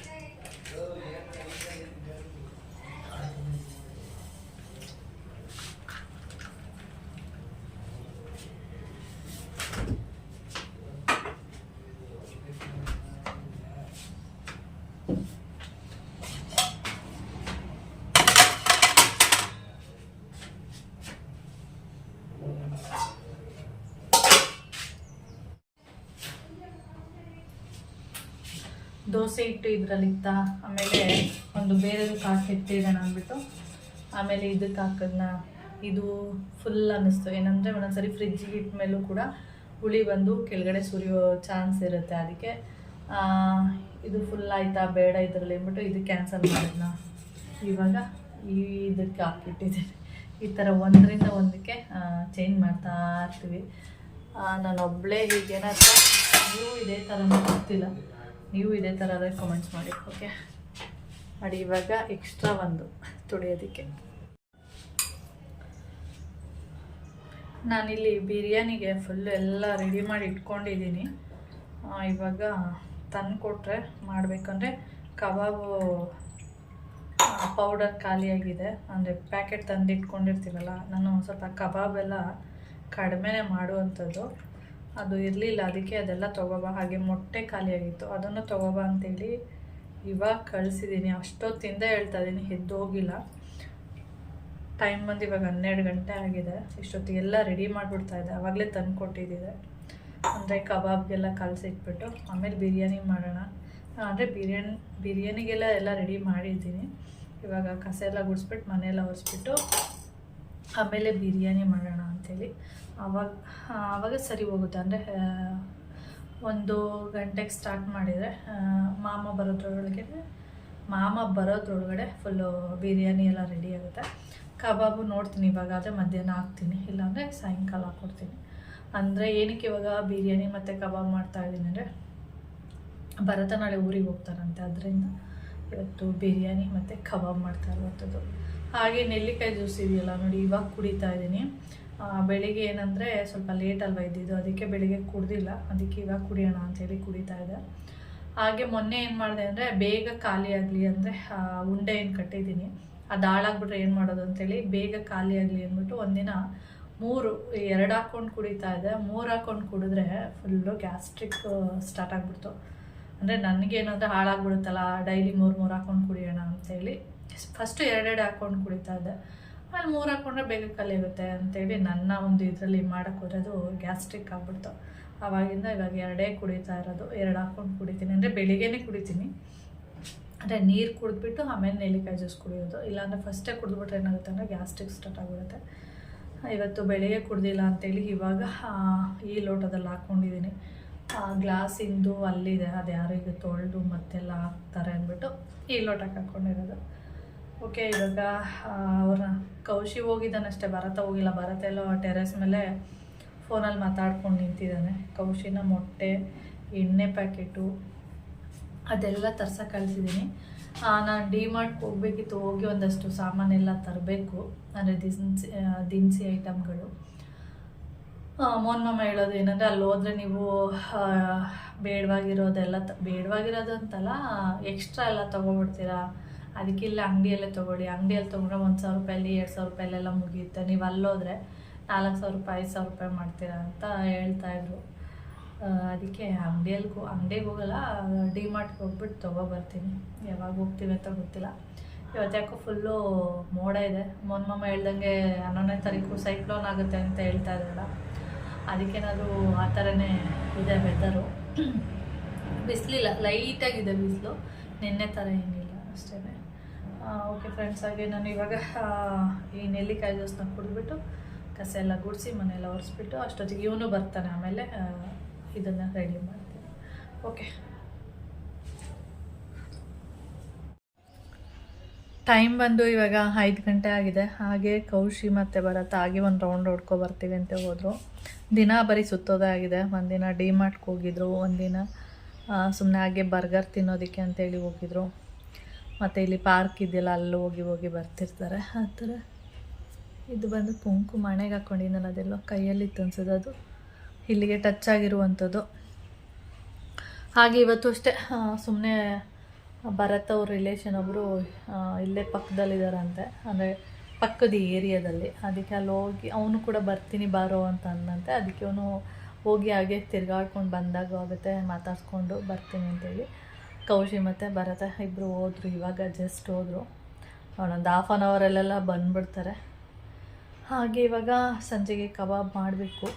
ದೋಸೆ ಇಟ್ಟು ಇದರಲ್ಲಿತ್ತ, ಆಮೇಲೆ ಒಂದು ಬೇರೆದಕ್ಕೆ ಹಾಕಿಟ್ಟಿರೋಣ ಅಂದ್ಬಿಟ್ಟು ಆಮೇಲೆ ಇದಕ್ಕೆ ಹಾಕೋದನ್ನ ಇದು ಫುಲ್ ಅನ್ನಿಸ್ತು. ಏನಂದರೆ ಒಂದೊಂದ್ಸರಿ ಫ್ರಿಜ್ಜಿಗೆ ಇಟ್ಟ ಮೇಲೂ ಕೂಡ ಹುಳಿ ಬಂದು ಕೆಳಗಡೆ ಸುರಿಯೋ ಚಾನ್ಸ್ ಇರುತ್ತೆ. ಅದಕ್ಕೆ ಇದು ಫುಲ್ ಆಯಿತಾ ಬೇಡ ಇದರಲ್ಲಿ ಅಂದ್ಬಿಟ್ಟು ಇದು ಕ್ಯಾನ್ಸಲ್ ಮಾಡಿದ್ನ. ಇವಾಗ ಇದಕ್ಕೆ ಹಾಕಿಟ್ಟಿದ್ದೀನಿ. ಈ ಥರ ಒಂದರಿಂದ ಒಂದಕ್ಕೆ ಚೇಂಜ್ ಮಾಡ್ತಾ ಇರ್ತೀವಿ. ನಾನು ಒಬ್ಬಳೇ ಹೀಗೇನಾದ್ರು, ನೀವು ಇದೇ ಥರ ಗೊತ್ತಿಲ್ಲ, ನೀವು ಇದೇ ಥರ ಆದರೆ ಕಮೆಂಟ್ಸ್ ಮಾಡಿ. ಓಕೆ ಮಾಡಿ. ಇವಾಗ ಎಕ್ಸ್ಟ್ರಾ ಒಂದು ತುಳಿಯೋದಕ್ಕೆ ನಾನಿಲ್ಲಿ ಬಿರಿಯಾನಿಗೆ ಫುಲ್ಲು ಎಲ್ಲ ರೆಡಿ ಮಾಡಿ ಇಟ್ಕೊಂಡಿದ್ದೀನಿ. ಇವಾಗ ತಂದು ಕೊಟ್ಟರೆ ಮಾಡಬೇಕಂದ್ರೆ ಕಬಾಬು ಪೌಡರ್ ಖಾಲಿಯಾಗಿದೆ, ಅಂದರೆ ಪ್ಯಾಕೆಟ್ ತಂದು ಇಟ್ಕೊಂಡಿರ್ತೀವಲ್ಲ, ನಾನು ಸ್ವಲ್ಪ ಕಬಾಬೆಲ್ಲ ಕಡಿಮೆನೇ ಮಾಡುವಂಥದ್ದು, ಅದು ಇರಲಿಲ್ಲ. ಅದಕ್ಕೆ ಅದೆಲ್ಲ ತೊಗೋಬಾ, ಹಾಗೆ ಮೊಟ್ಟೆ ಖಾಲಿಯಾಗಿತ್ತು, ಅದನ್ನು ತೊಗೋಬಾ ಅಂತೇಳಿ ಇವಾಗ ಕಳಿಸಿದ್ದೀನಿ. ಅಷ್ಟೊತ್ತಿಂದ ಹೇಳ್ತಾ ಇದ್ದೀನಿ, ಎದ್ದೋಗಿಲ್ಲ. ಟೈಮ್ ಬಂದು ಇವಾಗ 12 ಗಂಟೆ ಆಗಿದೆ. ಇಷ್ಟೊತ್ತಿಗೆಲ್ಲ ರೆಡಿ ಮಾಡಿಬಿಡ್ತಾಯಿದ್ದೆ, ಆವಾಗಲೇ ತಂದು ಕೊಟ್ಟಿದ್ದಿದೆ. ಅಂದರೆ ಕಬಾಬ್ಗೆಲ್ಲ ಕಲಸಿಟ್ಬಿಟ್ಟು ಆಮೇಲೆ ಬಿರಿಯಾನಿ ಮಾಡೋಣ. ಅಂದರೆ ಬಿರಿಯಾನಿಗೆಲ್ಲ ಎಲ್ಲ ರೆಡಿ ಮಾಡಿದ್ದೀನಿ. ಇವಾಗ ಕಸ ಎಲ್ಲ ಗುಡಿಸ್ಬಿಟ್ಟು ಮನೆಯೆಲ್ಲ ಒರೆಸ್ಬಿಟ್ಟು ಆಮೇಲೆ ಬಿರಿಯಾನಿ ಮಾಡೋಣ ಅಂಥೇಳಿ ಆವಾಗ ಸರಿ ಹೋಗುತ್ತೆ. ಅಂದರೆ 1 ಗಂಟೆಗೆ ಸ್ಟಾರ್ಟ್ ಮಾಡಿದರೆ ಮಾಮ ಬರೋದ್ರೊಳಗಡೆ ಫುಲ್ಲು ಬಿರಿಯಾನಿ ಎಲ್ಲ ರೆಡಿ ಆಗುತ್ತೆ. ಕಬಾಬು ನೋಡ್ತೀನಿ, ಇವಾಗ ಆದರೆ ಮಧ್ಯಾಹ್ನ ಹಾಕ್ತೀನಿ, ಇಲ್ಲಾಂದರೆ ಸಾಯಂಕಾಲ ಹಾಕ್ಕೊಡ್ತೀನಿ. ಅಂದರೆ ಏನಕ್ಕೆ ಇವಾಗ ಬಿರಿಯಾನಿ ಮತ್ತು ಕಬಾಬ್ ಮಾಡ್ತಾಯಿದ್ದೀನಿ ಅಂದರೆ ಭರತ ನಾಳೆ ಊರಿಗೆ ಹೋಗ್ತಾರಂತೆ, ಅದರಿಂದ ಇವತ್ತು ಬಿರಿಯಾನಿ ಮತ್ತು ಕಬಾಬ್ ಮಾಡ್ತಾ ಇರುವಂಥದ್ದು. ಹಾಗೆ ನೆಲ್ಲಿಕಾಯಿ ಜ್ಯೂಸ್ ಇದೆಯಲ್ಲ ನೋಡಿ, ಇವಾಗ ಕುಡಿತಾ ಇದ್ದೀನಿ. ಬೆಳಿಗ್ಗೆ ಏನಂದರೆ ಸ್ವಲ್ಪ ಲೇಟ್ ಅಲ್ವ ಇದ್ದಿದ್ದು, ಅದಕ್ಕೆ ಬೆಳಿಗ್ಗೆ ಕುಡ್ದಿಲ್ಲ, ಅದಕ್ಕೆ ಇವಾಗ ಕುಡಿಯೋಣ ಅಂಥೇಳಿ ಕುಡಿತಾ ಇದೆ. ಹಾಗೆ ಮೊನ್ನೆ ಏನು ಮಾಡಿದೆ ಅಂದರೆ ಬೇಗ ಖಾಲಿ ಆಗಲಿ ಅಂದರೆ ಉಂಡೆ ಏನು ಕಟ್ಟಿದ್ದೀನಿ, ಅದು ಹಾಳಾಗ್ಬಿಟ್ರೆ ಏನು ಮಾಡೋದು ಅಂಥೇಳಿ ಬೇಗ ಖಾಲಿ ಆಗಲಿ ಅಂದ್ಬಿಟ್ಟು ಒಂದಿನ 2 ಹಾಕ್ಕೊಂಡು ಕುಡಿತಾ ಇದೆ. 3 ಹಾಕ್ಕೊಂಡು ಕುಡಿದ್ರೆ ಫುಲ್ಲು ಗ್ಯಾಸ್ಟ್ರಿಕ್ ಸ್ಟಾರ್ಟ್ ಆಗಿಬಿಡ್ತು. ಅಂದರೆ ನನಗೇನಂದರೆ ಹಾಳಾಗ್ಬಿಡುತ್ತಲ್ಲ, ಡೈಲಿ 3 ಹಾಕ್ಕೊಂಡು ಕುಡಿಯೋಣ ಅಂತೇಳಿ ಫಸ್ಟು 2 ಹಾಕ್ಕೊಂಡು ಕುಡಿತಾ ಇದ್ದೆ. ಆಮೇಲೆ 3 ಹಾಕ್ಕೊಂಡ್ರೆ ಬೇಗ ಕಲಿಯುತ್ತೆ ಅಂತೇಳಿ ನನ್ನ ಒಂದು ಇದರಲ್ಲಿ ಮಾಡೋಕ್ಕೆ ಹೋದ್ರೆ ಅದು ಗ್ಯಾಸ್ಟ್ರಿಕ್ ಆಗ್ಬಿಡ್ತು. ಆವಾಗಿಂದ ಇವಾಗ 2 ಕುಡಿತಾ ಇರೋದು. 2 ಹಾಕ್ಕೊಂಡು ಕುಡಿತೀನಿ, ಅಂದರೆ ಬೆಳಿಗ್ಗೆನೇ ಕುಡಿತೀನಿ. ಅಂದರೆ ನೀರು ಕುಡಿದ್ಬಿಟ್ಟು ಆಮೇಲೆ ನೆಲ್ಲಿಕಾಯಿ ಜ್ಯೂಸ್ ಕುಡಿಯೋದು. ಇಲ್ಲಾಂದರೆ ಫಸ್ಟೇ ಕುಡಿದ್ಬಿಟ್ರೆ ಏನಾಗುತ್ತೆ ಅಂದರೆ ಗ್ಯಾಸ್ಟ್ರಿಕ್ ಸ್ಟಾರ್ಟ್ ಆಗಿಬಿಡುತ್ತೆ. ಇವತ್ತು ಬೆಳಿಗ್ಗೆ ಕುಡ್ದಿಲ್ಲ ಅಂತೇಳಿ ಇವಾಗ ಈ ಲೋಟದಲ್ಲಿ ಹಾಕ್ಕೊಂಡಿದ್ದೀನಿ. ಗ್ಲಾಸಿಂದು ಅಲ್ಲಿದೆ, ಅದು ಯಾರಿಗೆ ತೊಳೆದು ಮತ್ತೆಲ್ಲ ಹಾಕ್ತಾರೆ ಅಂದ್ಬಿಟ್ಟು ಈ ಲೋಟಕ್ಕೆ ಹಾಕ್ಕೊಂಡಿರೋದು. ಓಕೆ, ಇವಾಗ ಅವ್ರ ಕೌಶಿ ಹೋಗಿದ್ದಾನಷ್ಟೇ, ಭರತ ಹೋಗಿಲ್ಲ. ಭರತ ಎಲ್ಲ ಟೆರೆಸ್ ಮೇಲೆ ಫೋನಲ್ಲಿ ಮಾತಾಡ್ಕೊಂಡು ನಿಂತಿದ್ದಾನೆ. ಕೌಶಿನ ಮೊಟ್ಟೆ, ಎಣ್ಣೆ ಪ್ಯಾಕೆಟು ಅದೆಲ್ಲ ತರ್ಸಕ್ಕೆ ಕಳಿಸಿದ್ದೀನಿ. ನಾನು ಡಿಮಾರ್ಟ್ಗೆ ಹೋಗ್ಬೇಕಿತ್ತು, ಹೋಗಿ ಒಂದಷ್ಟು ಸಾಮಾನೆಲ್ಲ ತರಬೇಕು, ಅಂದರೆ ದಿನಸಿ ಐಟಮ್ಗಳು. ಮೋಹನ್ಮಾಮ ಹೇಳೋದು ಏನಂದರೆ ಅಲ್ಲಿ ಹೋದರೆ ನೀವು ಬೇಡವಾಗಿರೋದೆಲ್ಲ ಬೇಡವಾಗಿರೋದು ಅಂತಲ್ಲ, ಎಕ್ಸ್ಟ್ರಾ ಎಲ್ಲ ತೊಗೊಬಿಡ್ತೀರಾ, ಅದಕ್ಕೆ ಇಲ್ಲ ಅಂಗಡಿಯಲ್ಲೇ ತೊಗೊಳ್ಳಿ. ಅಂಗಡಿಯಲ್ಲಿ ತೊಗೊಂಡ್ರೆ 1,000 ರೂಪಾಯಲ್ಲಿ 2,000 ರೂಪಾಯಲ್ಲೆಲ್ಲ ಮುಗಿಯುತ್ತೆ. ನೀವು ಅಲ್ಲೋದ್ರೆ 4,000 ರೂಪಾಯಿ 5,000 ರೂಪಾಯಿ ಮಾಡ್ತೀರಾ ಅಂತ ಹೇಳ್ತಾಯಿದ್ರು. ಅದಕ್ಕೆ ಅಂಗಡಿಗೆ ಹೋಗಲ್ಲ, ಡಿಮಾರ್ಟ್ಗೆ ಹೋಗ್ಬಿಟ್ಟು ತೊಗೊಬರ್ತೀನಿ. ಯಾವಾಗ ಹೋಗ್ತೀವಿ ಅಂತ ಗೊತ್ತಿಲ್ಲ. ಇವತ್ತು ಯಾಕೋ ಫುಲ್ಲು ಮೋಡ ಇದೆ. ಮೋಹನ್ಮಾಮ ಹೇಳ್ದಂಗೆ 11ನೇ ತಾರೀಕು ಸೈಕ್ಲೋನ್ ಆಗುತ್ತೆ ಅಂತ ಹೇಳ್ತಾ ಇದ್ದಾರಲ್ಲ, ಅದಕ್ಕೇನಾದರೂ ಆ ಥರನೇ ಇದೆ ವೆದರು. ಬಿಸಿಲಿಲ್ಲ, ಲೈಟಾಗಿದೆ ಬಿಸಿಲು, ನಿನ್ನೆ ಥರ ಏನಿಲ್ಲ ಅಷ್ಟೇ. ಓಕೆ ಫ್ರೆಂಡ್ಸ್, ಹಾಗೆ ನಾನು ಇವಾಗ ಈ ನೆಲ್ಲಿಕಾಯಿ ಜ್ಯೂಸನ್ನ ಕುಡಿದ್ಬಿಟ್ಟು ಕಸ ಎಲ್ಲ ಗುಡಿಸಿ ಮನೆಯೆಲ್ಲ ಒರೆಸ್ಬಿಟ್ಟು ಅಷ್ಟೊತ್ತಿಗೆ ಇವನು ಬರ್ತಾನೆ, ಆಮೇಲೆ ಇದನ್ನು ರೆಡಿ ಮಾಡ್ತೀನಿ. ಓಕೆ, ಟೈಮ್ ಬಂದು ಇವಾಗ 5 ಗಂಟೆ ಆಗಿದೆ. ಹಾಗೆ ಕೌಶಿ ಮತ್ತು ಭರತ ಹಾಗೆ ಒಂದು ರೌಂಡ್ ಹೊಡ್ಕೊ ಬರ್ತೀವಿ ಅಂತ ಹೋದರು. ದಿನ ಬರೀ ಸುತ್ತೋದೇ ಆಗಿದೆ. ಒಂದಿನ ಡಿಮಾರ್ಟ್ಗೆ ಹೋಗಿದ್ರು, ಒಂದಿನ ಸುಮ್ಮನೆ ಹಾಗೆ ಬರ್ಗರ್ ತಿನ್ನೋದಕ್ಕೆ ಅಂತೇಳಿ ಹೋಗಿದ್ರು. ಮತ್ತು ಇಲ್ಲಿ ಪಾರ್ಕ್ ಇದೆಯಲ್ಲ, ಅಲ್ಲಿ ಹೋಗಿ ಬರ್ತಿರ್ತಾರೆ ಆ ಥರ. ಇದು ಬಂದು ಕುಂಕುಮ ಮಣೆಗೆ ಹಾಕ್ಕೊಂಡಿದ್ದಲ್ಲ, ಅದೆಲ್ಲೋ ಕೈಯಲ್ಲಿ ಅನ್ಸೋದು, ಅದು ಇಲ್ಲಿಗೆ ಟಚ್ ಆಗಿರುವಂಥದ್ದು. ಹಾಗೆ ಇವತ್ತು ಅಷ್ಟೇ ಸುಮ್ಮನೆ ಭರತ್ ಅವ್ರ ರಿಲೇಷನ್ ಒಬ್ಬರು ಇಲ್ಲೇ ಪಕ್ಕದಲ್ಲಿದ್ದಾರಂತೆ, ಅಂದರೆ ಪಕ್ಕದ ಏರಿಯಾದಲ್ಲಿ. ಅದಕ್ಕೆ ಅಲ್ಲಿ ಹೋಗಿ ಅವನು ಕೂಡ ಬರ್ತೀನಿ ಬಾರೋ ಅಂತ ಅನ್ನಂತೆ. ಅದಕ್ಕೆ ಅವನು ಹೋಗಿ ಹಾಗೆ ತಿರ್ಗಾಡ್ಕೊಂಡು ಬಂದಾಗ ಆಗುತ್ತೆ, ಮಾತಾಡ್ಸ್ಕೊಂಡು ಬರ್ತೀನಿ ಅಂತೇಳಿ. ಕೌಶಿ ಮತ್ತು ಭರತ ಇಬ್ಬರು ಹೋದರು, ಇವಾಗ ಜಸ್ಟ್ ಹೋದರು. ಅವನೊಂದು 1/2 ಅವರಲ್ಲೆಲ್ಲ ಬಂದುಬಿಡ್ತಾರೆ. ಹಾಗೆ ಇವಾಗ ಸಂಜೆಗೆ ಕಬಾಬ್ ಮಾಡಬೇಕು.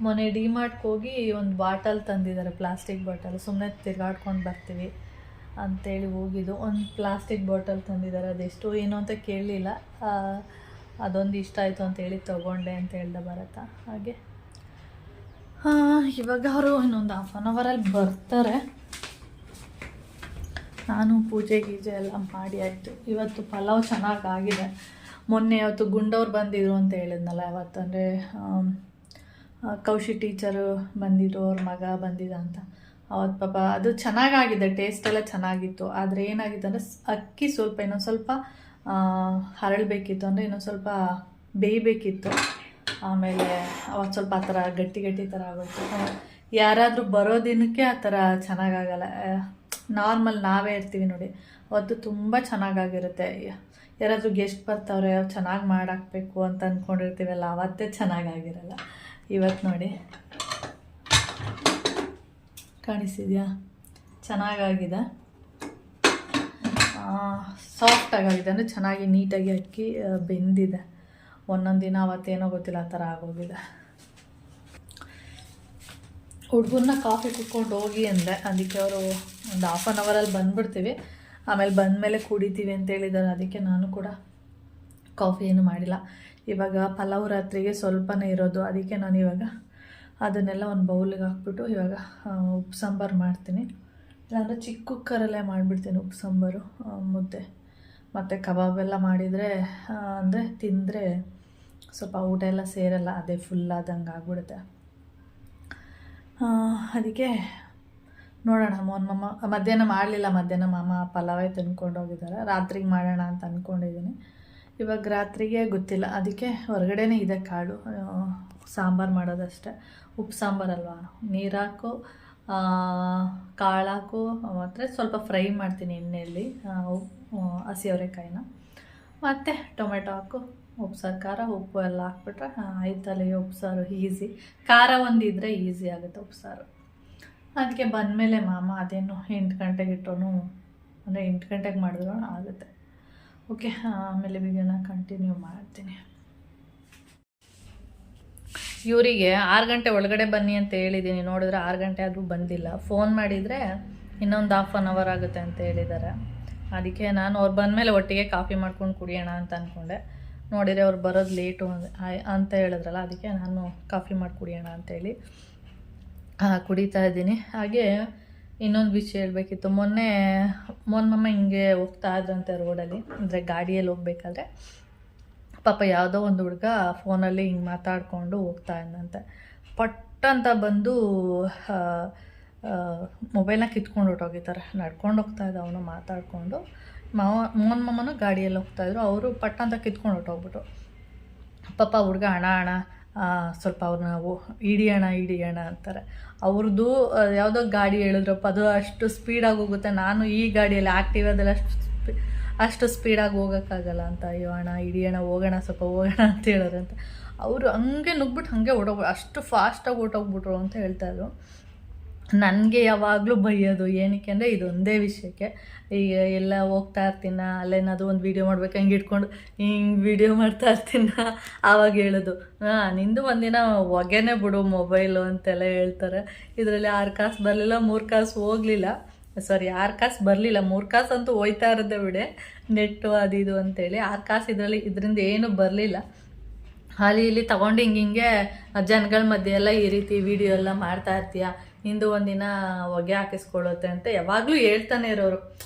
ಮೊನ್ನೆ ಡಿಮಾರ್ಟ್ಗೆ ಹೋಗಿ ಒಂದು ಬಾಟಲ್ ತಂದಿದ್ದಾರೆ, ಪ್ಲಾಸ್ಟಿಕ್ ಬಾಟಲ್. ಸುಮ್ಮನೆ ತಿರ್ಗಾಡ್ಕೊಂಡು ಬರ್ತೀವಿ ಅಂಥೇಳಿ ಹೋಗಿದ್ದು. ಒಂದು ಪ್ಲಾಸ್ಟಿಕ್ ಬಾಟಲ್ ತಂದಿದ್ದಾರೆ, ಅದೆಷ್ಟು ಏನು ಅಂತ ಕೇಳಲಿಲ್ಲ, ಅದೊಂದು ಇಷ್ಟ ಆಯಿತು ಅಂತೇಳಿ ತೊಗೊಂಡೆ ಅಂತ ಹೇಳ್ದೆ ಭರತ. ಹಾಗೆ ಇವಾಗ ಅವರು ಇನ್ನೊಂದು 1/2 ಅವರಲ್ಲಿ ಬರ್ತಾರೆ. ನಾನು ಪೂಜೆ ಗೀಜೆ ಎಲ್ಲ ಮಾಡಿ ಆಯಿತು. ಇವತ್ತು ಪಲಾವ್ ಚೆನ್ನಾಗಾಗಿದೆ. ಮೊನ್ನೆ ಅವತ್ತು ಗುಂಡವ್ರು ಬಂದಿದ್ರು ಅಂತ ಹೇಳಿದ್ನಲ್ಲ, ಯಾವತ್ತು ಅಂದರೆ ಕೌಶಿ ಟೀಚರು ಬಂದಿದ್ರು, ಅವ್ರ ಮಗ ಬಂದಿದ್ದ ಅಂತ. ಅವತ್ತು ಪಾಪ ಅದು ಚೆನ್ನಾಗಾಗಿದೆ, ಟೇಸ್ಟ್ ಎಲ್ಲ ಚೆನ್ನಾಗಿತ್ತು. ಆದರೆ ಏನಾಗಿತ್ತು ಅಂದರೆ ಅಕ್ಕಿ ಸ್ವಲ್ಪ ಇನ್ನೊಂದು ಸ್ವಲ್ಪ ಹರಳಬೇಕಿತ್ತು, ಅಂದರೆ ಇನ್ನೊಂದು ಸ್ವಲ್ಪ ಬೇಯಬೇಕಿತ್ತು. ಆಮೇಲೆ ಅವತ್ತು ಸ್ವಲ್ಪ ಆ ಥರ ಗಟ್ಟಿ ಥರ ಆಗುತ್ತೆ. ಯಾರಾದರೂ ಬರೋ ದಿನಕ್ಕೆ ಆ ಥರ ಚೆನ್ನಾಗಾಗಲ್ಲ. ನಾರ್ಮಲ್ ನಾವೇ ಇರ್ತೀವಿ ನೋಡಿ, ಅವತ್ತು ತುಂಬ ಚೆನ್ನಾಗಾಗಿರುತ್ತೆ. ಯಾರಾದರೂ ಗೆಸ್ಟ್ ಬರ್ತಾವ್ರೆ, ಚೆನ್ನಾಗಿ ಮಾಡಾಕಬೇಕು ಅಂತ ಅಂದ್ಕೊಂಡಿರ್ತೀವಲ್ಲ, ಅವತ್ತೇ ಚೆನ್ನಾಗಾಗಿರಲ್ಲ. ಇವತ್ತು ನೋಡಿ ಕಾಣಿಸಿದ್ಯಾ, ಚೆನ್ನಾಗಾಗಿದೆ, ಸಾಫ್ಟಾಗಿದೆ, ಅಂದರೆ ಚೆನ್ನಾಗಿ ನೀಟಾಗಿ ಅಕ್ಕಿ ಬೆಂದಿದೆ. ಒಂದೊಂದು ದಿನ ಅವತ್ತೇನೋ ಗೊತ್ತಿಲ್ಲ ಆ ಥರ ಆಗೋಗಿದೆ. ಹುಡುಗನ್ನ ಕಾಫಿ ಕುತ್ಕೊಂಡು ಹೋಗಿ ಅಂದೆ, ಅದಕ್ಕೆ ಅವರು ಒಂದು 1/2 ಅವರಲ್ಲಿ ಬಂದುಬಿಡ್ತೀವಿ, ಆಮೇಲೆ ಬಂದಮೇಲೆ ಕುಡಿತೀವಿ ಅಂತ ಹೇಳಿದ್ದಾರೆ. ಅದಕ್ಕೆ ನಾನು ಕೂಡ ಕಾಫಿ ಏನು ಮಾಡಿಲ್ಲ. ಇವಾಗ ಪಲಾವ್ ರಾತ್ರಿಗೆ ಸ್ವಲ್ಪನೇ ಇರೋದು, ಅದಕ್ಕೆ ನಾನು ಇವಾಗ ಅದನ್ನೆಲ್ಲ ಒಂದು ಬೌಲಿಗೆ ಹಾಕ್ಬಿಟ್ಟು ಇವಾಗ ಉಪ್ಪು ಸಾಂಬಾರು ಮಾಡ್ತೀನಿ. ಇಲ್ಲಾಂದರೆ ಚಿಕ್ಕ ಕುಕ್ಕರಲ್ಲೇ ಮಾಡಿಬಿಡ್ತೀನಿ ಉಪ್ಪು ಸಾಂಬಾರು, ಮುದ್ದೆ ಮತ್ತು ಕಬಾಬೆಲ್ಲ ಮಾಡಿದರೆ ಅಂದರೆ ತಿಂದರೆ ಸ್ವಲ್ಪ ಊಟ ಎಲ್ಲ ಸೇರಲ್ಲ, ಅದೇ ಫುಲ್ಲಾದಂಗೆ ಆಗ್ಬಿಡುತ್ತೆ. ಅದಕ್ಕೆ ನೋಡೋಣ. ಮಾಮ ಮಧ್ಯಾಹ್ನ ಮಾಡಲಿಲ್ಲ, ಮಧ್ಯಾಹ್ನ ಮಾಮ ಪಲಾವೇ ತಂದ್ಕೊಂಡು ಹೋಗಿದ್ದಾರೆ. ರಾತ್ರಿಗೆ ಮಾಡೋಣ ಅಂತ ಅಂದ್ಕೊಂಡಿದ್ದೀನಿ. ಇವಾಗ ರಾತ್ರಿಗೆ ಗೊತ್ತಿಲ್ಲ, ಅದಕ್ಕೆ ಹೊರಗಡೆನೇ ಇದೆ ಕಾಳು. ಸಾಂಬಾರು ಮಾಡೋದಷ್ಟೇ, ಉಪ್ಪು ಸಾಂಬಾರಲ್ವಾ, ನೀರು ಹಾಕು, ಕಾಳು ಹಾಕು, ಮತ್ತು ಸ್ವಲ್ಪ ಫ್ರೈ ಮಾಡ್ತೀನಿ ಎಣ್ಣೆಯಲ್ಲಿ ಹಸಿ ಅವರೆಕಾಯಿನ, ಮತ್ತು ಟೊಮೆಟೊ ಹಾಕು, ಉಪ್ಸಾರು, ಖಾರ, ಉಪ್ಪು ಎಲ್ಲ ಹಾಕ್ಬಿಟ್ರೆ ಆಯ್ತಲ್ಲ ಉಪ್ಸಾರು. ಈಸಿ, ಖಾರ ಒಂದಿದ್ರೆ ಈಸಿ ಆಗುತ್ತೆ ಉಪ್ಸಾರು. ಅದಕ್ಕೆ ಬಂದಮೇಲೆ ಮಾಮ ಅದೇನು 8 ಗಂಟೆಗೆ ಇಟ್ಟರು, ಅಂದರೆ 8 ಗಂಟೆಗೆ ಮಾಡಿದ್ರು ಆಗುತ್ತೆ. ಓಕೆ, ಆಮೇಲೆ ವಿಡಿಯೋನ ಕಂಟಿನ್ಯೂ ಮಾಡ್ತೀನಿ. ಇವರಿಗೆ 6 ಗಂಟೆ ಒಳಗಡೆ ಬನ್ನಿ ಅಂತ ಹೇಳಿದ್ದೀನಿ, ನೋಡಿದ್ರೆ 6 ಗಂಟೆ ಆದರೂ ಬಂದಿಲ್ಲ. ಫೋನ್ ಮಾಡಿದರೆ ಇನ್ನೊಂದು ½ ಅನ್ ಅವರ್ ಆಗುತ್ತೆ ಅಂತ ಹೇಳಿದ್ದಾರೆ. ಅದಕ್ಕೆ ನಾನು ಅವ್ರು ಬಂದಮೇಲೆ ಒಟ್ಟಿಗೆ ಕಾಫಿ ಮಾಡ್ಕೊಂಡು ಕುಡಿಯೋಣ ಅಂತ ಅಂದ್ಕೊಂಡೆ. ನೋಡಿದರೆ ಅವ್ರು ಬರೋದು ಲೇಟು ಅಂತ ಹೇಳಿದ್ರಲ್ಲ, ಅದಕ್ಕೆ ನಾನು ಕಾಫಿ ಮಾಡಿ ಕುಡಿಯೋಣ ಅಂತೇಳಿ ಕುಡಿತಾ ಇದ್ದೀನಿ. ಹಾಗೆ ಇನ್ನೊಂದು ವಿಷಯ ಹೇಳಬೇಕಿತ್ತು. ಮೊನ್ನೆ ಮಮ್ಮ ಹಿಂಗೆ ಹೋಗ್ತಾ ಇದ್ರಂತೆ ರೋಡಲ್ಲಿ, ಅಂದರೆ ಗಾಡಿಯಲ್ಲಿ ಹೋಗ್ಬೇಕಾದ್ರೆ ಪಾಪ ಯಾವುದೋ ಒಂದು ಹುಡುಗ ಫೋನಲ್ಲಿ ಹಿಂಗೆ ಮಾತಾಡಿಕೊಂಡು ಹೋಗ್ತಾ ಇದ್ದಂತೆ. ಪಟ್ಟಂತ ಬಂದು ಮೊಬೈಲ್ನ ಕಿತ್ಕೊಂಡು ಹೊಟ್ಟೋಗಿದ್ದಾರೆ. ನಡ್ಕೊಂಡು ಹೋಗ್ತಾ ಇದ್ದ ಅವನು ಮಾತಾಡಿಕೊಂಡು. ಮಮ್ಮನೂ ಗಾಡಿಯಲ್ಲಿ ಹೋಗ್ತಾಯಿದ್ರು, ಅವರು ಪಟ್ಟಂತ ಕಿತ್ಕೊಂಡು ಹೊಟ್ಟೋಗ್ಬಿಟ್ರು. ಪಾಪ ಹುಡುಗ ಅಣ್ಣ ಸ್ವಲ್ಪ ಅವ್ರನ್ನ ಹಿಡಿಯೋಣ ಅಂತಾರೆ. ಅವ್ರದ್ದು ಯಾವುದೋ ಗಾಡಿ ಹೇಳಿದ್ರಪ್ಪ, ಅದು ಅಷ್ಟು ಸ್ಪೀಡಾಗಿ ಹೋಗುತ್ತೆ. ನಾನು ಈ ಗಾಡಿಯಲ್ಲಿ ಆ್ಯಕ್ಟಿವಾದಲ್ಲಿ ಅಷ್ಟು ಸ್ಪೀಡಾಗಿ ಹೋಗೋಕ್ಕಾಗಲ್ಲ ಅಂತ. ಅಯ್ಯೋ ಅಣ್ಣ ಹಿಡಿಯೋಣ, ಹೋಗೋಣ ಸ್ವಲ್ಪ ಹೋಗೋಣ ಅಂತ ಹೇಳೋರಂತ. ಅವರು ಹಂಗೆ ನುಗ್ಬಿಟ್ಟು ಹಾಗೆ ಅಷ್ಟು ಫಾಸ್ಟಾಗಿ ಹೊಟ್ಟೋಗ್ಬಿಟ್ರು ಅಂತ ಹೇಳ್ತಾಯಿದ್ರು. ನನಗೆ ಯಾವಾಗಲೂ ಬೈಯೋದು ಏನಕ್ಕೆ ಅಂದರೆ ಇದೊಂದೇ ವಿಷಯಕ್ಕೆ. ಈಗ ಎಲ್ಲ ಹೋಗ್ತಾ ಇರ್ತೀನ, ಅಲ್ಲೇನಾದರೂ ಒಂದು ವೀಡಿಯೋ ಮಾಡ್ಬೇಕು, ಹಂಗೆ ಇಟ್ಕೊಂಡು ಹಿಂಗೆ ವೀಡಿಯೋ ಮಾಡ್ತಾ ಇರ್ತೀನ, ಆವಾಗ ಹೇಳೋದು ನಿಂದು ಒಂದಿನ ಹೊಗೆನೇ ಬಿಡು ಮೊಬೈಲು ಅಂತೆಲ್ಲ ಹೇಳ್ತಾರೆ. ಇದರಲ್ಲಿ 6 ಕಾಸು ಬರಲಿಲ್ಲ, 3 ಕಾಸು ಹೋಗಲಿಲ್ಲ. 6 ಕಾಸು ಬರಲಿಲ್ಲ, 3 ಕಾಸು ಅಂತೂ ಹೋಯ್ತಾ ಇರೋದೇ ಬಿಡೆ, ನೆಟ್ಟು ಅದು ಇದು ಅಂತೇಳಿ. 6 ಕಾಸು ಇದರಿಂದ ಏನೂ ಬರಲಿಲ್ಲ. ಅಲ್ಲಿ ಇಲ್ಲಿ ತೊಗೊಂಡು ಹಿಂಗೆ ಜನಗಳ ಮಧ್ಯೆ ಎಲ್ಲ ಈ ರೀತಿ ವೀಡಿಯೋ ಎಲ್ಲ ಮಾಡ್ತಾ ಇರ್ತೀಯ, ನಿಂದು ಒಂದಿನ ಹೊಗೆ ಹಾಕಿಸ್ಕೊಳ್ಳುತ್ತೆ ಅಂತ ಯಾವಾಗಲೂ ಹೇಳ್ತಾನೆ ಇರೋರು.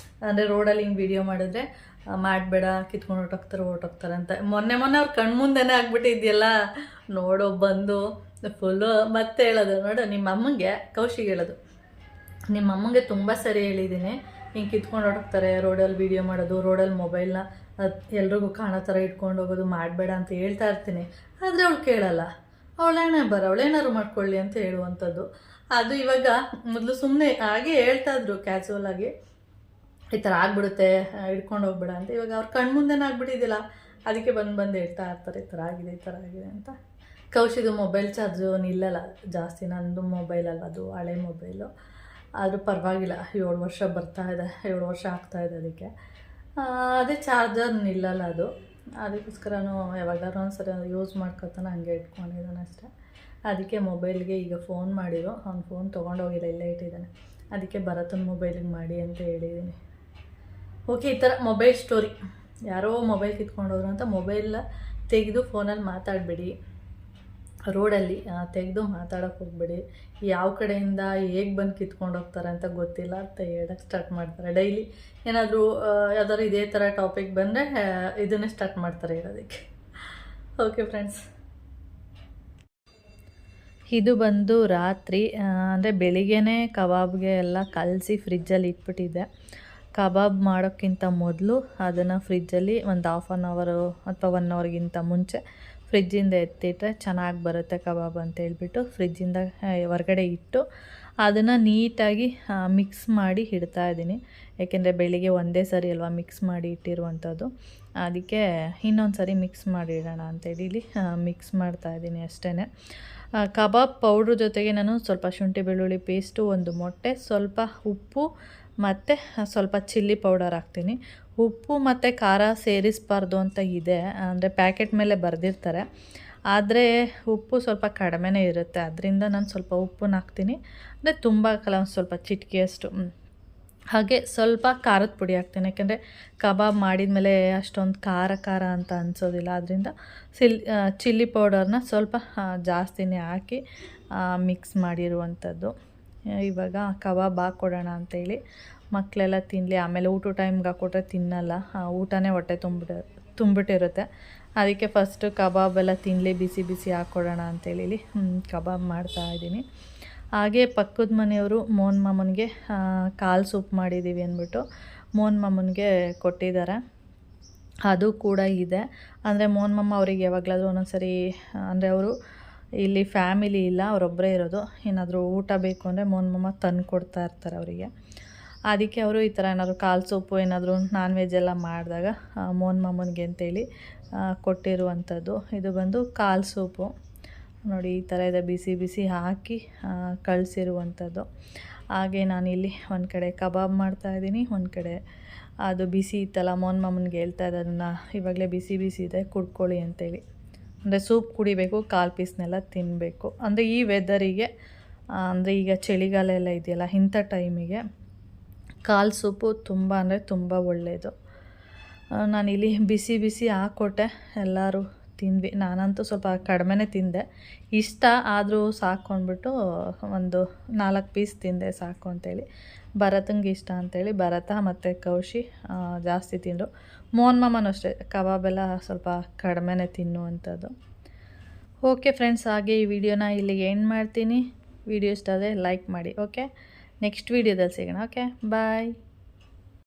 ಅಂದರೆ ರೋಡಲ್ಲಿ ಹಿಂಗೆ ವೀಡಿಯೋ ಮಾಡಿದ್ರೆ ಮಾಡಬೇಡ, ಕಿತ್ಕೊಂಡು ಹೊರಟೋಗ್ತಾರೆ ಅಂತ. ಮೊನ್ನೆ ಅವ್ರ ಕಣ್ಮುಂದೆನೇ ಆಗ್ಬಿಟ್ಟಿದ್ಯಲ್ಲ, ನೋಡೋ ಬಂದು ಫುಲ್ಲು ಮತ್ತೆ ಹೇಳೋದು. ನೋಡು ನಿಮ್ಮ ಅಮ್ಮಂಗೆ, ಕೌಶಿಗೆ ಹೇಳೋದು, ನಿಮ್ಮ ಅಮ್ಮಂಗೆ ತುಂಬ ಸರಿ ಹೇಳಿದ್ದೀನಿ, ಹಿಂಗೆ ಕಿತ್ಕೊಂಡು ಹೊರಟೋಗ್ತಾರೆ ರೋಡಲ್ಲಿ ವೀಡಿಯೋ ಮಾಡೋದು, ರೋಡಲ್ಲಿ ಮೊಬೈಲ್ನ ಎಲ್ರಿಗೂ ಕಾಣೋ ಥರ ಇಟ್ಕೊಂಡು ಹೋಗೋದು ಮಾಡಬೇಡ ಅಂತ ಹೇಳ್ತಾ ಇರ್ತೀನಿ. ಆದರೆ ಅವಳು ಕೇಳಲ್ಲ. ಅವಳೇನಾದ್ರು ಮಾಡ್ಕೊಳ್ಳಿ ಅಂತ ಹೇಳುವಂಥದ್ದು. ಅದು ಇವಾಗ ಮೊದಲು ಸುಮ್ಮನೆ ಹಾಗೆ ಹೇಳ್ತಾಯಿದ್ರು ಕ್ಯಾಸುವಲ್ ಆಗಿ, ಈ ಥರ ಆಗ್ಬಿಡುತ್ತೆ ಹಿಡ್ಕೊಂಡು ಹೋಗ್ಬೇಡ ಅಂತ. ಇವಾಗ ಅವ್ರ ಕಣ್ಮುಂದೆನೇ ಆಗ್ಬಿಟ್ಟಿದ್ದಿಲ್ಲ, ಅದಕ್ಕೆ ಬಂದು ಹೇಳ್ತಾ ಇರ್ತಾರೆ ಈ ಥರ ಆಗಿದೆ ಅಂತ. ಕೌಶಿದು ಮೊಬೈಲ್ ಚಾರ್ಜು ನಿಲ್ಲಲ್ಲ ಜಾಸ್ತಿ. ನಂದು ಮೊಬೈಲ್ ಅಲ್ಲ, ಅದು ಹಳೆ ಮೊಬೈಲು, ಆದರೂ ಪರವಾಗಿಲ್ಲ. 7 ವರ್ಷ ಬರ್ತಾಯಿದೆ, 7 ವರ್ಷ ಆಗ್ತಾಯಿದೆ ಅದಕ್ಕೆ. ಅದೇ ಚಾರ್ಜರ್ ನಿಲ್ಲಲ್ಲ ಅದು. ಅದಕ್ಕೋಸ್ಕರನೂ ಯಾವಾಗಾದ್ರೂ ಒಂದ್ಸರಿ ಯೂಸ್ ಮಾಡ್ಕೊತಾನೆ, ಹಂಗೆ ಇಟ್ಕೊಂಡಿದ್ದಾನೆ ಅಷ್ಟೇ. ಅದಕ್ಕೆ ಮೊಬೈಲ್ಗೆ ಈಗ ಫೋನ್ ಮಾಡಿದ್ರು, ಅವ್ನು ಫೋನ್ ತೊಗೊಂಡೋಗಿಲ್ಲ, ಇಲ್ಲೇ ಇಟ್ಟಿದ್ದಾನೆ. ಅದಕ್ಕೆ ಭರತನ ಮೊಬೈಲಿಗೆ ಮಾಡಿ ಅಂತ ಹೇಳಿದ್ದೀನಿ. ಓಕೆ, ಈ ಥರ ಮೊಬೈಲ್ ಸ್ಟೋರಿ. ಯಾರೋ ಮೊಬೈಲ್ ಕಿತ್ಕೊಂಡೋದ್ರು ಅಂತ ಮೊಬೈಲ್ನ ತೆಗೆದು ಫೋನಲ್ಲಿ ಮಾತಾಡಬೇಡಿ, ರೋಡಲ್ಲಿ ತೆಗೆದು ಮಾತಾಡೋಕ್ಕೆ ಹೋಗ್ಬೇಡಿ. ಯಾವ ಕಡೆಯಿಂದ ಹೇಗೆ ಬಂದು ಕಿತ್ಕೊಂಡು ಹೋಗ್ತಾರೆ ಅಂತ ಗೊತ್ತಿಲ್ಲ ಅಂತ ಹೇಳೋಕ್ಕೆ ಸ್ಟಾರ್ಟ್ ಮಾಡ್ತಾರೆ. ಡೈಲಿ ಏನಾದರೂ ಯಾವ್ದಾದ್ರು ಇದೇ ಥರ ಟಾಪಿಕ್ ಬಂದರೆ ಇದನ್ನೇ ಸ್ಟಾರ್ಟ್ ಮಾಡ್ತಾರೆ ಹೇಳೋದಕ್ಕೆ. ಓಕೆ ಫ್ರೆಂಡ್ಸ್, ಇದು ಬಂದು ರಾತ್ರಿ, ಅಂದರೆ ಬೆಳಿಗ್ಗೆನೇ ಕಬಾಬ್ಗೆ ಎಲ್ಲ ಕಲಸಿ ಫ್ರಿಜ್ಜಲ್ಲಿ ಇಟ್ಬಿಟ್ಟಿದ್ದೆ. ಕಬಾಬ್ ಮಾಡೋಕ್ಕಿಂತ ಮೊದಲು ಅದನ್ನು ಫ್ರಿಜ್ಜಲ್ಲಿ ಒಂದು ½ ಅನ್ ಅವರು ಅಥವಾ 1 ಅವರ್ಗಿಂತ ಮುಂಚೆ ಫ್ರಿಜ್ಜಿಂದ ಎತ್ತಿಟ್ರೆ ಚೆನ್ನಾಗಿ ಬರುತ್ತೆ ಕಬಾಬ್ ಅಂತ ಹೇಳ್ಬಿಟ್ಟು ಫ್ರಿಜ್ಜಿಂದ ಹೊರಗಡೆ ಇಟ್ಟು ಅದನ್ನು ನೀಟಾಗಿ ಮಿಕ್ಸ್ ಮಾಡಿ ಇಡ್ತಾಯಿದ್ದೀನಿ. ಏಕೆಂದರೆ ಬೆಳಿಗ್ಗೆ ಒಂದೇ ಸರಿ ಅಲ್ವಾ ಮಿಕ್ಸ್ ಮಾಡಿ ಇಟ್ಟಿರುವಂಥದ್ದು, ಅದಕ್ಕೆ ಇನ್ನೊಂದು ಸರಿ ಮಿಕ್ಸ್ ಮಾಡಿ ಇಡೋಣ ಅಂತೇಳಿ ಇಲ್ಲಿ ಮಿಕ್ಸ್ ಮಾಡ್ತಾಯಿದ್ದೀನಿ ಅಷ್ಟೇ. ಕಬಾಬ್ ಪೌಡ್ರ್ ಜೊತೆಗೆ ನಾನು ಸ್ವಲ್ಪ ಶುಂಠಿ ಬೆಳ್ಳುಳ್ಳಿ ಪೇಸ್ಟು, 1 ಮೊಟ್ಟೆ, ಸ್ವಲ್ಪ ಉಪ್ಪು ಮತ್ತು ಸ್ವಲ್ಪ ಚಿಲ್ಲಿ ಪೌಡರ್ ಹಾಕ್ತೀನಿ. ಉಪ್ಪು ಮತ್ತು ಖಾರ ಸೇರಿಸಬಾರ್ದು ಅಂತ ಇದೆ, ಅಂದರೆ ಪ್ಯಾಕೆಟ್ ಮೇಲೆ ಬರೆದಿರ್ತಾರೆ. ಆದರೆ ಉಪ್ಪು ಸ್ವಲ್ಪ ಕಡಿಮೆನೇ ಇರುತ್ತೆ, ಅದರಿಂದ ನಾನು ಸ್ವಲ್ಪ ಉಪ್ಪನ್ನ ಹಾಕ್ತೀನಿ. ಅಂದರೆ ತುಂಬ ಹಾಕಲ್ಲ, ಒಂದು ಸ್ವಲ್ಪ ಚಿಟಿಕೆಯಷ್ಟು. ಹಾಗೆ ಸ್ವಲ್ಪ ಖಾರದ ಪುಡಿ ಹಾಕ್ತೀನಿ, ಯಾಕೆಂದರೆ ಕಬಾಬ್ ಮಾಡಿದ ಮೇಲೆ ಅಷ್ಟೊಂದು ಖಾರ ಅಂತ ಅನಿಸೋದಿಲ್ಲ. ಅದರಿಂದ ಚಿಲ್ಲಿ ಪೌಡರ್ನ ಸ್ವಲ್ಪ ಜಾಸ್ತಿನೇ ಹಾಕಿ ಮಿಕ್ಸ್ ಮಾಡಿರುವಂಥದ್ದು. ಇವಾಗ ಕಬಾಬ್ ಹಾಕ್ಕೊಡೋಣ ಅಂತೇಳಿ, ಮಕ್ಕಳೆಲ್ಲ ತಿನ್ನಲಿ, ಆಮೇಲೆ ಊಟ ಟೈಮ್ಗೆ ಹಾಕ್ಕೊಟ್ರೆ ತಿನ್ನಲ್ಲ, ಊಟನೇ ಹೊಟ್ಟೆ ತುಂಬಿಟ್ಟಿರುತ್ತೆ. ಅದಕ್ಕೆ ಫಸ್ಟು ಕಬಾಬೆಲ್ಲ ತಿನ್ನಲಿ, ಬಿಸಿ ಹಾಕ್ಕೊಡೋಣ ಅಂತೇಳಿ ಕಬಾಬ್ ಮಾಡ್ತಾಯಿದ್ದೀನಿ. ಹಾಗೆ ಪಕ್ಕದ ಮನೆಯವರು ಮೋಹನ್ ಮಾಮನಿಗೆ ಕಾಲು ಸೂಪ್ ಮಾಡಿದ್ದೀವಿ ಅಂದ್ಬಿಟ್ಟು ಮೋಹನ್ ಮಾಮನಿಗೆ ಕೊಟ್ಟಿದ್ದಾರೆ. ಅದು ಕೂಡ ಇದೆ. ಅಂದರೆ ಮೋಹನ್ ಮಾಮ ಅವರಿಗೆ ಯಾವಾಗಲಾದರೂ ಒಂದೊಂದು ಸರಿ, ಅಂದರೆ ಅವರು ಇಲ್ಲಿ ಫ್ಯಾಮಿಲಿ ಇಲ್ಲ, ಅವರೊಬ್ಬರೇ ಇರೋದು. ಏನಾದರೂ ಊಟ ಬೇಕು ಅಂದರೆ ಮೋಹನ್ ಮಾಮ ತಂದು ಕೊಡ್ತಾ ಇರ್ತಾರೆ ಅವರಿಗೆ. ಅದಕ್ಕೆ ಅವರು ಈ ಥರ ಏನಾದರೂ ಕಾಲು ಸೂಪು ಏನಾದರೂ ನಾನ್ ವೆಜ್ ಎಲ್ಲ ಮಾಡಿದಾಗ ಮೋಹನ್ ಮಾಮನಿಗೆ ಅಂತೇಳಿ ಕೊಟ್ಟಿರುವಂಥದ್ದು. ಇದು ಬಂದು ಕಾಲು ಸೂಪು ನೋಡಿ, ಈ ಥರ ಇದೆ, ಬಿಸಿ ಹಾಕಿ ಕಳಿಸಿರುವಂಥದ್ದು. ಹಾಗೆ ನಾನಿಲ್ಲಿ ಒಂದು ಕಡೆ ಕಬಾಬ್ ಮಾಡ್ತಾಯಿದ್ದೀನಿ, ಒಂದು ಕಡೆ ಅದು ಬಿಸಿ ಇತ್ತಲ್ಲ ಮೋಹನ್ ಮಾಮನಿಗೆ ಹೇಳ್ತಾ ಇದ್ದೆ ಅದನ್ನು ಇವಾಗಲೇ ಬಿಸಿ ಬಿಸಿ ಇದೆ ಕುಡ್ಕೊಳ್ಳಿ ಅಂತೇಳಿ. ಅಂದರೆ ಸೂಪ್ ಕುಡಿಬೇಕು, ಕಾಲು ಪೀಸ್ನೆಲ್ಲ ತಿನ್ನಬೇಕು. ಅಂದರೆ ಈ ವೆದರಿಗೆ ಅಂದರೆ ಈಗ ಚಳಿಗಾಲ ಎಲ್ಲ ಇದೆಯಲ್ಲ, ಇಂಥ ಟೈಮಿಗೆ ಕಾಲು ಸೂಪು ತುಂಬ ಅಂದರೆ ತುಂಬ ಒಳ್ಳೆಯದು. ನಾನಿಲ್ಲಿ ಬಿಸಿ ಬಿಸಿ ಹಾಕ್ಕೊಟ್ಟೆ, ಎಲ್ಲರೂ ತಿಂದ್ವಿ. ನಾನಂತೂ ಸ್ವಲ್ಪ ಕಡಿಮೆನೇ ತಿಂದೆ, ಇಷ್ಟ ಆದರೂ ಸಾಕು ಅಂದ್ಬಿಟ್ಟು ಒಂದು 4 ಪೀಸ್ ತಿಂದೆ ಸಾಕು ಅಂತೇಳಿ. ಭರತಂಗೆ ಇಷ್ಟ ಅಂತೇಳಿ ಭರತ ಮತ್ತು ಕೌಶಿ ಜಾಸ್ತಿ ತಿಂದರು. ಮೋಹನ್ ಮಾಮನೂ ಅಷ್ಟೇ ಕಬಾಬೆಲ್ಲ ಸ್ವಲ್ಪ ಕಡಿಮೆನೇ ತಿನ್ನುವಂಥದ್ದು. ಓಕೆ ಫ್ರೆಂಡ್ಸ್, ಹಾಗೆ ಈ ವಿಡಿಯೋನ ಇಲ್ಲಿಗೆ ಎಂಡ್ ಮಾಡ್ತೀನಿ. ವಿಡಿಯೋ ಇಷ್ಟ ಆದರೆ ಲೈಕ್ ಮಾಡಿ. ಓಕೆ, ನೆಕ್ಸ್ಟ್ ವಿಡಿಯೋದಲ್ಲಿ ಸಿಗೋಣ. ಓಕೆ, ಬಾಯ್.